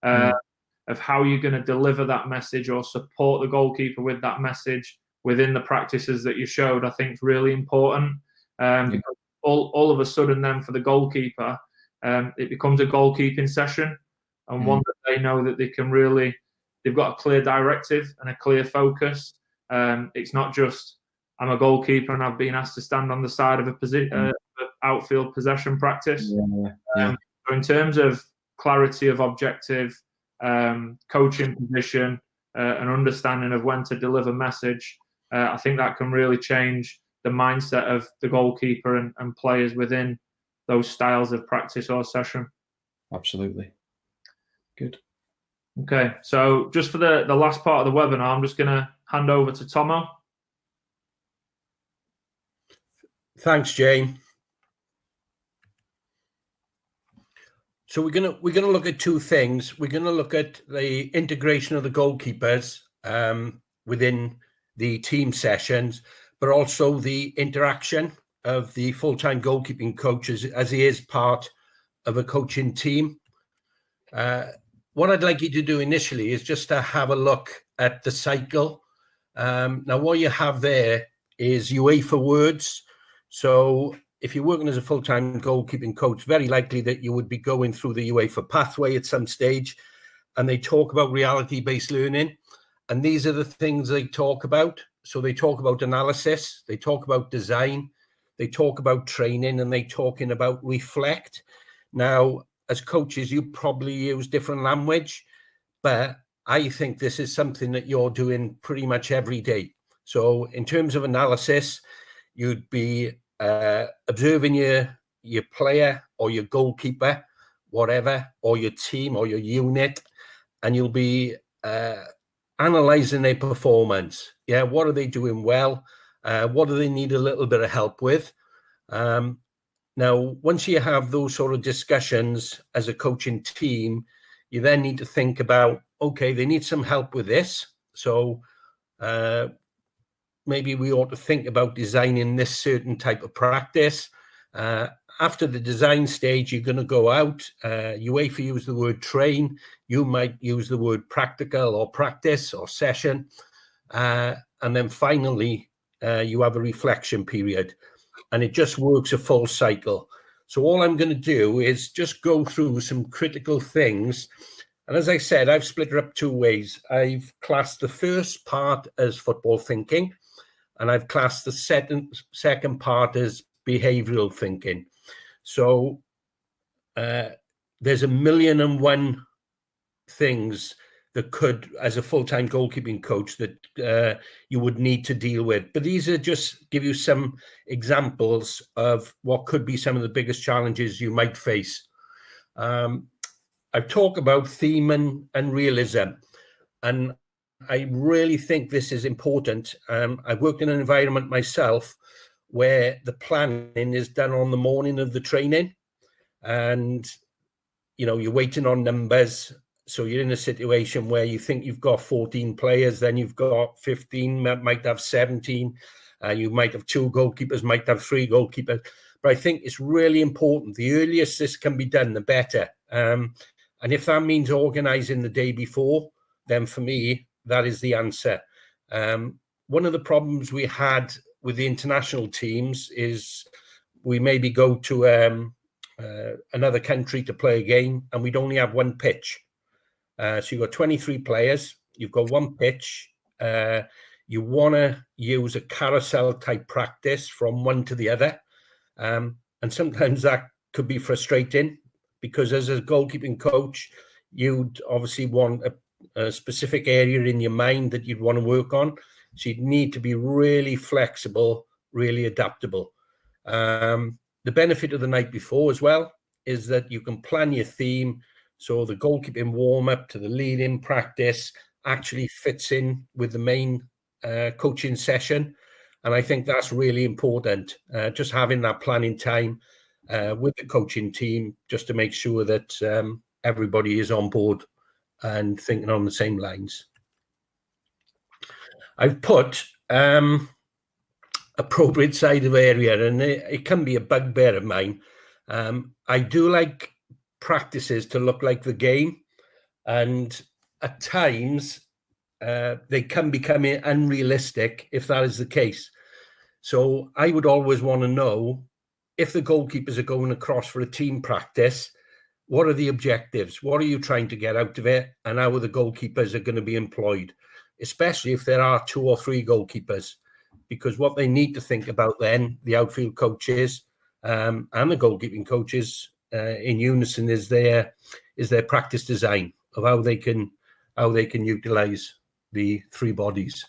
of how you're going to deliver that message or support the goalkeeper with that message within the practices that you showed, I think is really important. Because all of a sudden then for the goalkeeper, it becomes a goalkeeping session, and one that they know that they've got a clear directive and a clear focus. It's not just, I'm a goalkeeper and I've been asked to stand on the side of a outfield possession practice. So in terms of clarity of objective, coaching position, and understanding of when to deliver message, I think that can really change the mindset of the goalkeeper and players within those styles of practice or session. Absolutely. Good. Okay, so just for the last part of the webinar, I'm just going to hand over to Tomo. Thanks, Jane. So we're gonna look at two things. We're gonna look at the integration of the goalkeepers within the team sessions, but also the interaction of the full-time goalkeeping coaches as he is part of a coaching team. What I'd like you to do initially is just to have a look at the cycle. Now, what you have there is UEFA words. So if you're working as a full-time goalkeeping coach, very likely that you would be going through the UEFA pathway at some stage, and they talk about reality-based learning. And these are the things they talk about. So they talk about analysis, they talk about design, they talk about training, and they're talking about reflect. Now, as coaches, you probably use different language, but I think this is something that you're doing pretty much every day. So in terms of analysis, you'd be observing your player or your goalkeeper, whatever, or your team or your unit, and you'll be analyzing their performance. Yeah, what are they doing well? What do they need a little bit of help with? Now, once you have those sort of discussions as a coaching team, you then need to think about, okay, they need some help with this. So maybe we ought to think about designing this certain type of practice. After the design stage, you're going to go out. UEFA use the word train. You might use the word practical or practice or session. And then finally, you have a reflection period. And it just works a full cycle. So all I'm going to do is just go through some critical things. And as I said, I've split it up two ways. I've classed the first part as football thinking, and I've classed the second part as behavioral thinking. So there's 1,000,001 things that could, as a full-time goalkeeping coach, that you would need to deal with. But these are just give you some examples of what could be some of the biggest challenges you might face. I've talked about theme and realism, and I really think this is important. I've worked in an environment myself where the planning is done on the morning of the training, and you're waiting on numbers. So you're in a situation where you think you've got 14 players, then you've got 15, might have 17. You might have 2 goalkeepers, might have 3 goalkeepers. But I think it's really important. The earliest this can be done, the better. And if that means organising the day before, then for me, that is the answer. One of the problems we had with the international teams is we maybe go to another country to play a game, and we'd only have one pitch. So you've got 23 players, you've got one pitch. You want to use a carousel type practice from one to the other. And sometimes that could be frustrating, because as a goalkeeping coach, you'd obviously want a specific area in your mind that you'd want to work on. So you'd need to be really flexible, really adaptable. The benefit of the night before as well is that you can plan your theme. So the goalkeeping warm-up to the lead-in practice actually fits in with the main coaching session. And I think that's really important, just having that planning time with the coaching team, just to make sure that everybody is on board and thinking on the same lines. I've put appropriate side of area, and it can be a bugbear of mine. I do like practices to look like the game, and at times they can become unrealistic if that is the case. So I would always want to know, if the goalkeepers are going across for a team practice, what are the objectives? What are you trying to get out of it? And how are the goalkeepers are going to be employed, especially if there are 2 or 3 goalkeepers? Because what they need to think about then, the outfield coaches and the goalkeeping coaches in unison, is their practice design of how they can utilize the 3 bodies.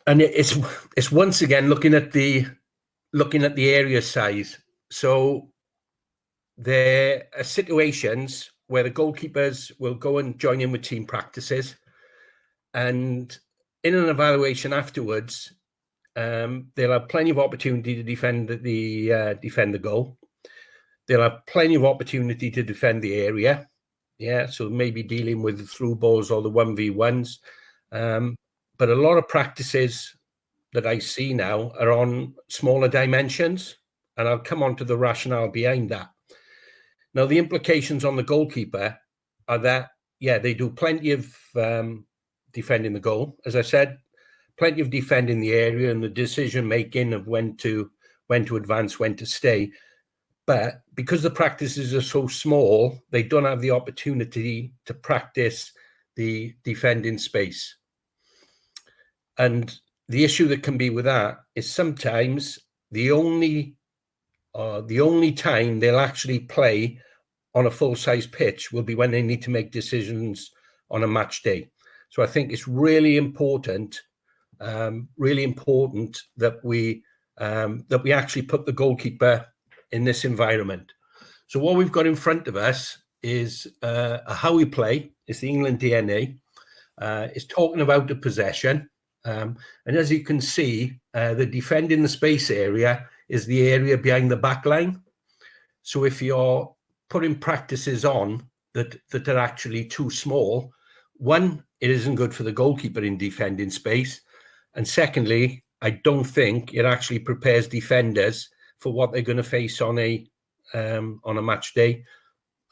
And it's once again looking at the area size. So there are situations where the goalkeepers will go and join in with team practices, and in an evaluation afterwards, they'll have plenty of opportunity to defend the goal. They'll have plenty of opportunity to defend the area. Yeah, so maybe dealing with the through balls or the 1v1s. But a lot of practices that I see now are on smaller dimensions, and I'll come on to the rationale behind that. Now, the implications on the goalkeeper are that, yeah, they do plenty of defending the goal, as I said, plenty of defending the area and the decision-making of when to advance, when to stay. But because the practices are so small, they don't have the opportunity to practice the defending space. And the issue that can be with that is sometimes the only time they'll actually play on a full-size pitch will be when they need to make decisions on a match day. So I think it's really important that we actually put the goalkeeper in this environment. So what we've got in front of us is how we play. It's the England DNA. It's talking about the possession. And as you can see, the defending the space area is the area behind the back line. So if you're putting practices on that are actually too small, one, it isn't good for the goalkeeper in defending space. And secondly, I don't think it actually prepares defenders for what they're going to face on a match day.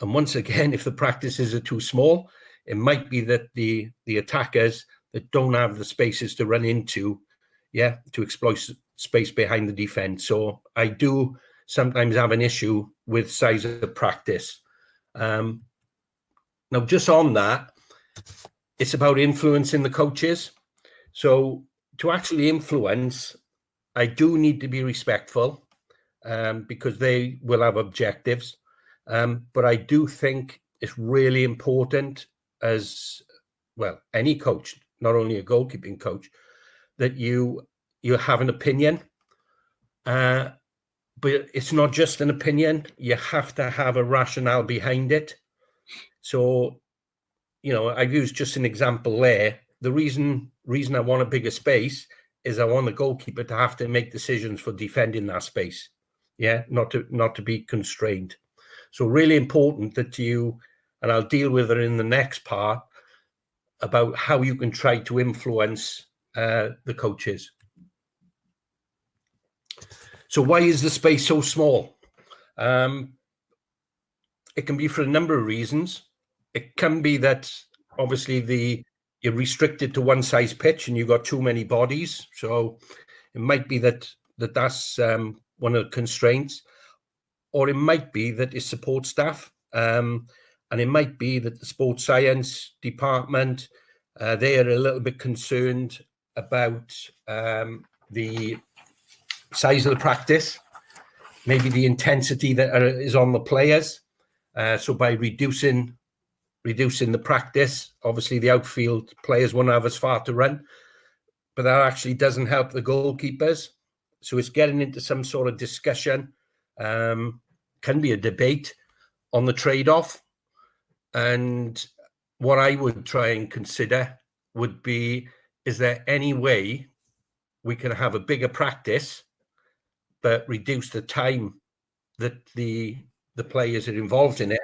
And once again, if the practices are too small, it might be that the attackers that don't have the spaces to run into, to exploit space behind the defense. So I do sometimes have an issue with size of practice. Now, just on that, it's about influencing the coaches. So to actually influence, I do need to be respectful because they will have objectives. But I do think it's really important, as well, any coach, not only a goalkeeping coach, that you have an opinion. But it's not just an opinion. You have to have a rationale behind it. So, I've used just an example there. The reason I want a bigger space is I want the goalkeeper to have to make decisions for defending that space. Yeah, not to be constrained. So really important that you, and I'll deal with it in the next part, about how you can try to influence the coaches. So why is the space so small? It can be for a number of reasons. It can be that obviously you're restricted to one size pitch and you've got too many bodies. So it might be that's one of the constraints, or it might be that it's support staff, and it might be that the sports science department, they are a little bit concerned about the size of the practice, maybe the intensity that is on the players. So by reducing the practice, obviously the outfield players won't have as far to run, but that actually doesn't help the goalkeepers. So it's getting into some sort of discussion, can be a debate on the trade-off. And what I would try and consider would be, is there any way we can have a bigger practice, but reduce the time that the the players that are involved in it,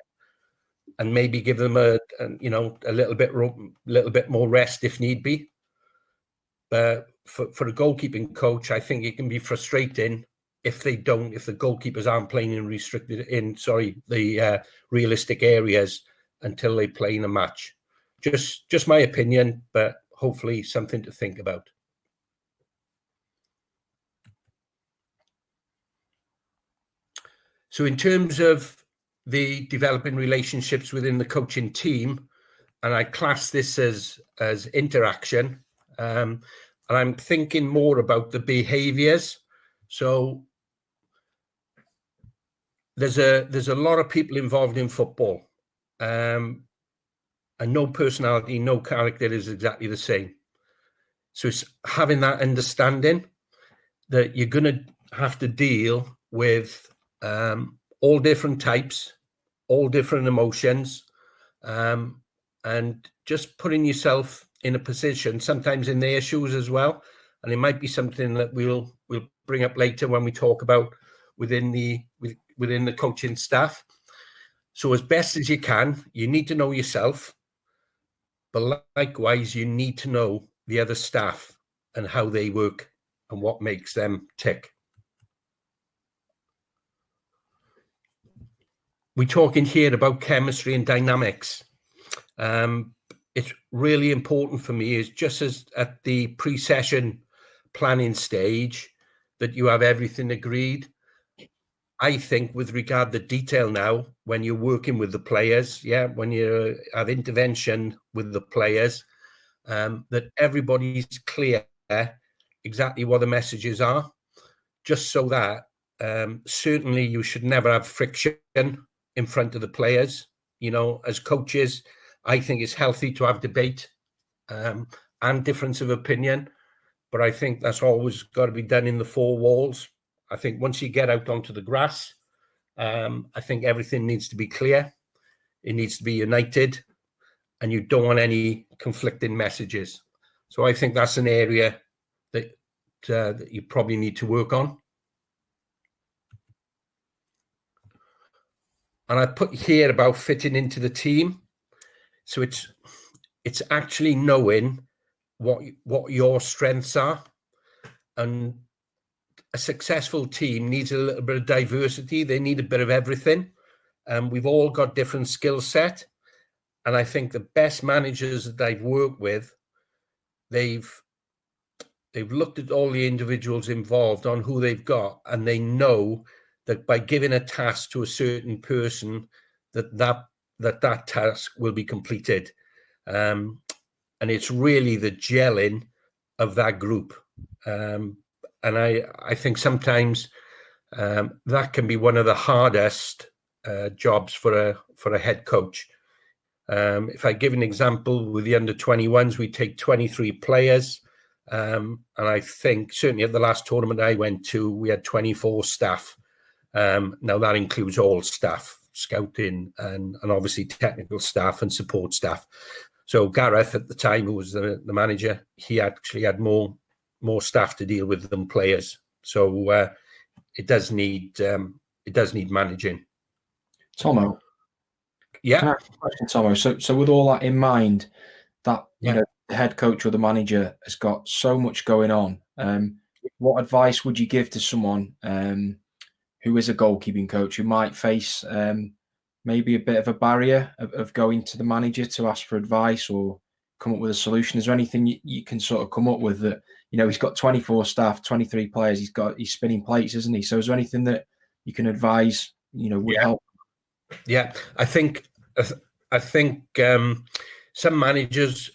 and maybe give them a little bit more rest if need be. But for a goalkeeping coach, I think it can be frustrating if the goalkeepers aren't playing in the realistic areas until they play in a match. Just my opinion, but hopefully something to think about. So in terms of the developing relationships within the coaching team, and I class this as interaction, and I'm thinking more about the behaviors. So there's a lot of people involved in football, and no personality, no character is exactly the same. So it's having that understanding that you're going to have to deal with all different types, all different emotions, and just putting yourself in a position, sometimes in their shoes as well. And it might be something that we'll bring up later when we talk about within the coaching staff. So as best as you can, you need to know yourself, but likewise, you need to know the other staff and how they work and what makes them tick. We're talking here about chemistry and dynamics. It's really important for me is just as at the pre-session planning stage that you have everything agreed. I think with regard to detail now, when you're working with the players, when you have intervention with the players, that everybody's clear exactly what the messages are, just so that certainly you should never have friction in front of the players. As coaches, I think it's healthy to have debate and difference of opinion, but I think that's always got to be done in the four walls. I think once you get out onto the grass, I think everything needs to be clear. It needs to be united, and you don't want any conflicting messages. So I think that's an area that you probably need to work on. And I put here about fitting into the team. So it's actually knowing what your strengths are, and a successful team needs a little bit of diversity. They need a bit of everything. We've all got different skill set. And I think the best managers that I've worked with, they've looked at all the individuals involved on who they've got, and they know that by giving a task to a certain person, that task will be completed. And it's really the gelling of that group. And I think sometimes that can be one of the hardest jobs for a head coach. If I give an example with the under-21s, we take 23 players. And I think certainly at the last tournament I went to, we had 24 staff. Now that includes all staff, scouting and obviously technical staff and support staff. So Gareth at the time, who was the manager, he actually had more staff to deal with than players. So it does need managing. Tomo. Yeah. Can I ask a question, Tomo? So with all that in mind, that the head coach or the manager has got so much going on. What advice would you give to someone who is a goalkeeping coach who might face maybe a bit of a barrier of going to the manager to ask for advice or come up with a solution? Is there anything you can sort of come up with that, he's got 24 staff, 23 players, he's spinning plates, isn't he? So is there anything that you can advise, would help? Yeah, I think some managers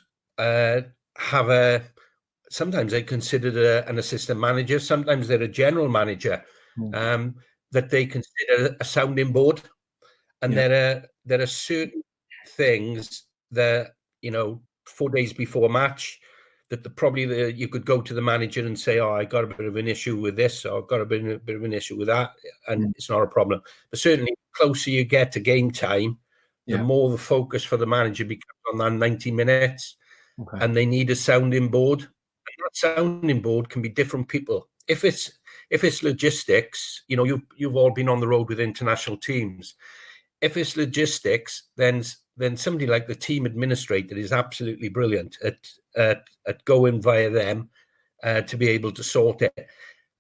sometimes they're considered an assistant manager. Sometimes they're a general manager that they consider a sounding board. And there are certain things that, 4 days before a match, that you could go to the manager and say, I got a bit of an issue with this, or I've got a bit of an issue with that, and it's not a problem. But certainly, the closer you get to game time, the more the focus for the manager becomes on that 90 minutes, and they need a sounding board. And that sounding board can be different people. If it's if it's logistics, you know, you've all been on the road with international teams. If it's logistics, then somebody like the team administrator is absolutely brilliant at going via them to be able to sort it.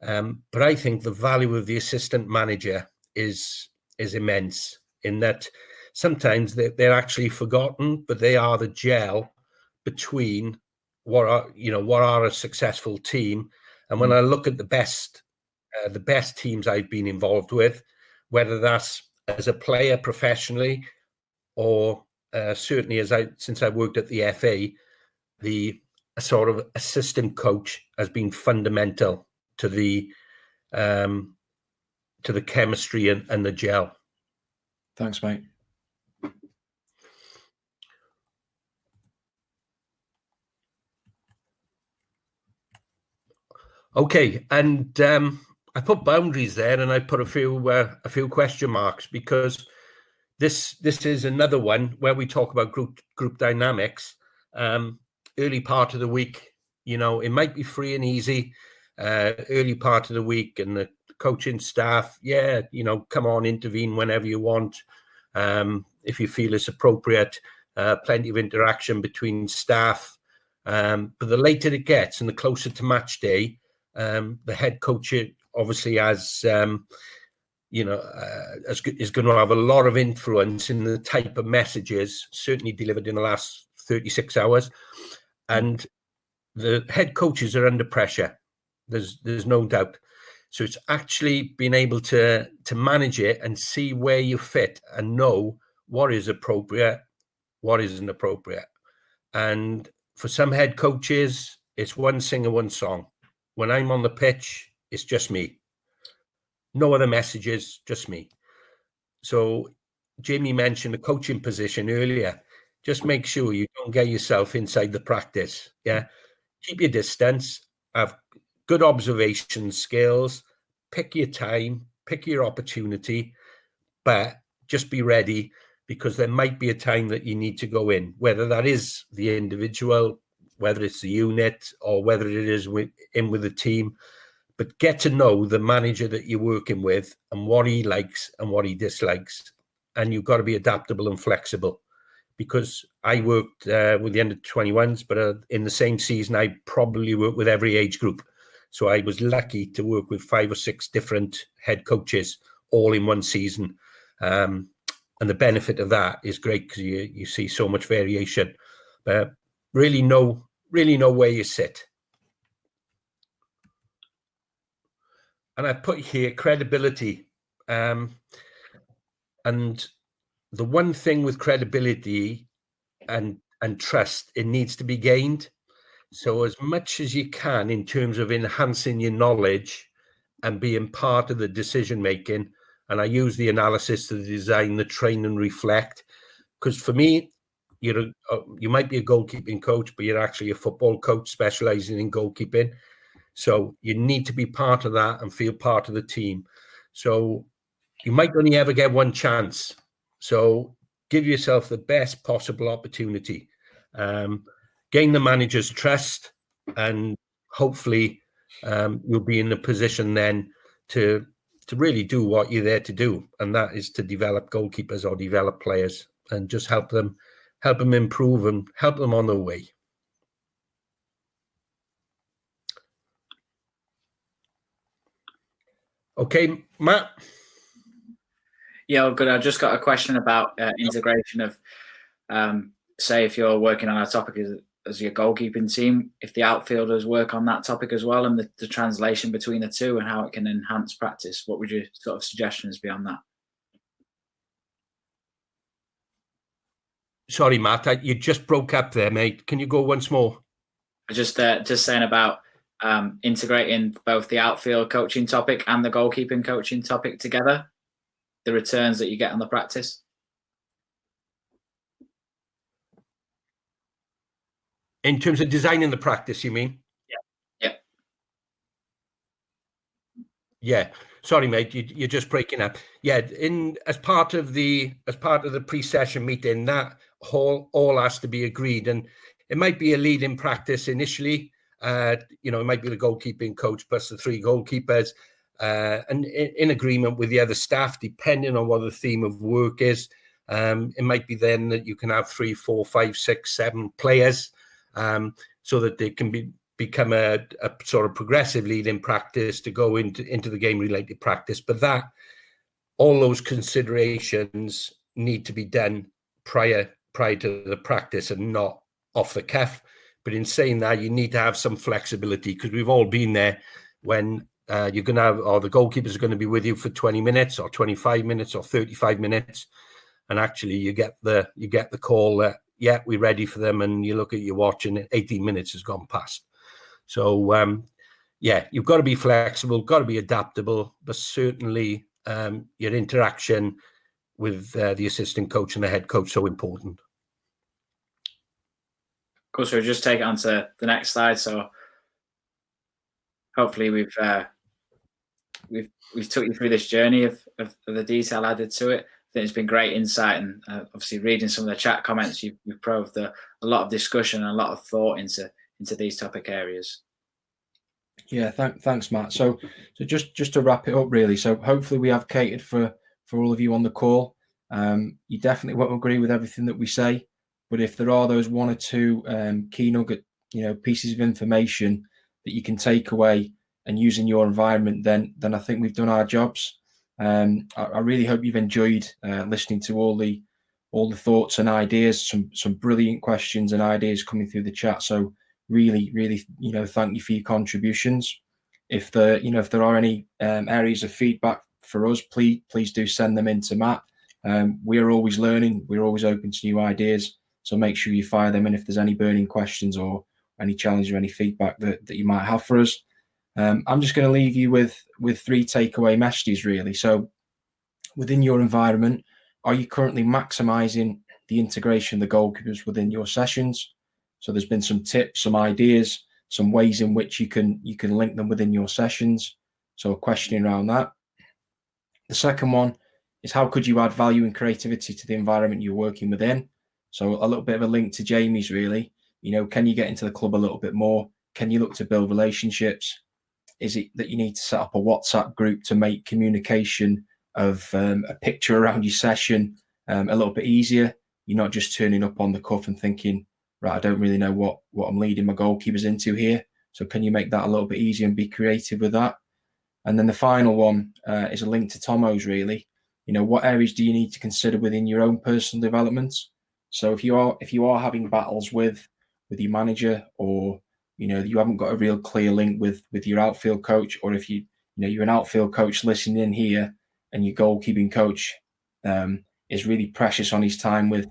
But I think the value of the assistant manager is immense, in that sometimes they're actually forgotten, but they are the gel between what are a successful team. And when I look at the best teams I've been involved with, whether that's as a player professionally or certainly since I worked at the FA, the sort of assistant coach has been fundamental to the chemistry and the gel. Thanks, mate. Okay, and I put boundaries there, and I put a few question marks, because this is another one where we talk about group dynamics. Early part of the week, you know, it might be free and easy. Early part of the week, and the coaching staff, come on, intervene whenever you want, if you feel it's appropriate. Plenty of interaction between staff. But the later it gets and the closer to match day, the head coach obviously is going to have a lot of influence in the type of messages certainly delivered in the last 36 hours. And the head coaches are under pressure. There's no doubt. So it's actually being able to manage it and see where you fit and know what is appropriate, what isn't appropriate. And for some head coaches, it's one singer, one song. When I'm on the pitch, it's just me. No other messages, just me. So Jamie mentioned the coaching position earlier. Just make sure you don't get yourself inside the practice. Yeah. Keep your distance, have good observation skills, pick your time, pick your opportunity, but just be ready, because there might be a time that you need to go in, whether that is the individual, whether it's the unit, or whether it is with the team. But get to know the manager that you're working with and what he likes and what he dislikes. And you've got to be adaptable and flexible, because I worked with the under 21s, but in the same season, I probably worked with every age group. So I was lucky to work with 5 or 6 different head coaches all in one season. And the benefit of that is great, because you see so much variation. But really know where you sit. And I put here credibility. And the one thing with credibility and trust, it needs to be gained. So as much as you can in terms of enhancing your knowledge and being part of the decision making. And I use the analysis, the design, the train and reflect. Because for me, you might be a goalkeeping coach, but you're actually a football coach specializing in goalkeeping. So you need to be part of that and feel part of the team. So you might only ever get one chance. So give yourself the best possible opportunity. Gain the manager's trust, and hopefully you'll be in a position then to really do what you're there to do. And that is to develop goalkeepers or develop players, and just help them improve and help them on their way. Okay, Matt. Yeah, good. I just got a question about integration of, say, if you're working on a topic as your goalkeeping team, if the outfielders work on that topic as well, and the translation between the two and how it can enhance practice. What would your sort of suggestions be on that? Sorry, Matt, you just broke up there, mate. Can you go once more? Just saying about integrating both the outfield coaching topic and the goalkeeping coaching topic together, the returns that you get on the practice. In terms of designing the practice, you mean? Yeah. Sorry, mate, you're just breaking up. Yeah, as part of the pre-session meeting, that all has to be agreed, and it might be a lead in practice initially. It might be the goalkeeping coach plus the 3 goalkeepers, and in agreement with the other staff, depending on what the theme of work is. It might be then that you can have 3, 4, 5, 6, 7 players, so that they can become a sort of progressive lead in practice to go into the game-related practice. But all those considerations need to be done prior to the practice and not off the cuff. But in saying that, you need to have some flexibility, because we've all been there when you're going to have, or the goalkeepers are going to be with you for 20 minutes or 25 minutes or 35 minutes. And actually you get the call that, yeah, we're ready for them. And you look at your watch and 18 minutes has gone past. So, yeah, you've got to be flexible, got to be adaptable, but certainly your interaction with the assistant coach and the head coach so important. Cool. So we'll just take it on to the next slide. So hopefully we've took you through this journey of the detail added to it. I think it's been great insight, and obviously reading some of the chat comments, you've proved a lot of discussion and a lot of thought into these topic areas. Yeah, thanks, Matt. So just to wrap it up, really. So hopefully we have catered for all of you on the call. You definitely won't agree with everything that we say, but if there are those 1 or 2 key nugget, pieces of information that you can take away and use in your environment, then I think we've done our jobs. I really hope you've enjoyed listening to all the thoughts and ideas. Some brilliant questions and ideas coming through the chat. So really, thank you for your contributions. If there are any areas of feedback for us, please do send them in to Matt. We're always learning. We're always open to new ideas. So make sure you fire them in if there's any burning questions or any challenge or any feedback that you might have for us. I'm just going to leave you with 3 takeaway messages, really. So within your environment, are you currently maximising the integration of the goalkeepers within your sessions? So there's been some tips, some ideas, some ways in which you can link them within your sessions. So a questioning around that. The second one is, how could you add value and creativity to the environment you're working within? So a little bit of a link to Jamie's, really. Can you get into the club a little bit more? Can you look to build relationships? Is it that you need to set up a WhatsApp group to make communication of a picture around your session a little bit easier? You're not just turning up on the cuff and thinking, right, I don't really know what I'm leading my goalkeepers into here. So can you make that a little bit easier and be creative with that? And then the final one is a link to Tomo's, really. What areas do you need to consider within your own personal development? So if you are having battles with your manager, or you haven't got a real clear link with your outfield coach, or if you're an outfield coach listening in here and your goalkeeping coach is really precious on his time with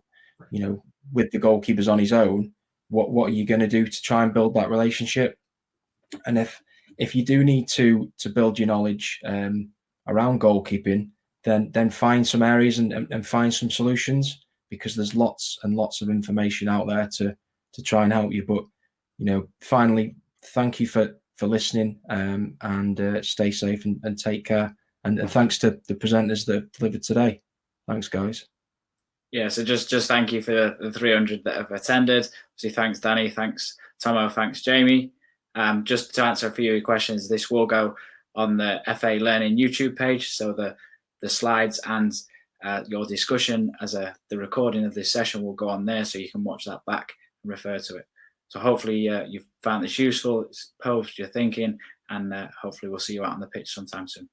the goalkeepers on his own, what are you going to do to try and build that relationship? And if you do need to build your knowledge around goalkeeping, then find some areas and find some solutions, because there's lots and lots of information out there to try and help you. But finally, thank you for listening, and stay safe and take care. And thanks to the presenters that delivered today. Thanks, guys. Yeah, so just thank you for the 300 that have attended. So thanks, Danny. Thanks, Tomo. Thanks, Jamie. Just to answer a few of your questions, this will go on the FA Learning YouTube page. So the slides and your discussion the recording of this session will go on there, so you can watch that back and refer to it. So hopefully you've found this useful, it's posed your thinking, and hopefully we'll see you out on the pitch sometime soon.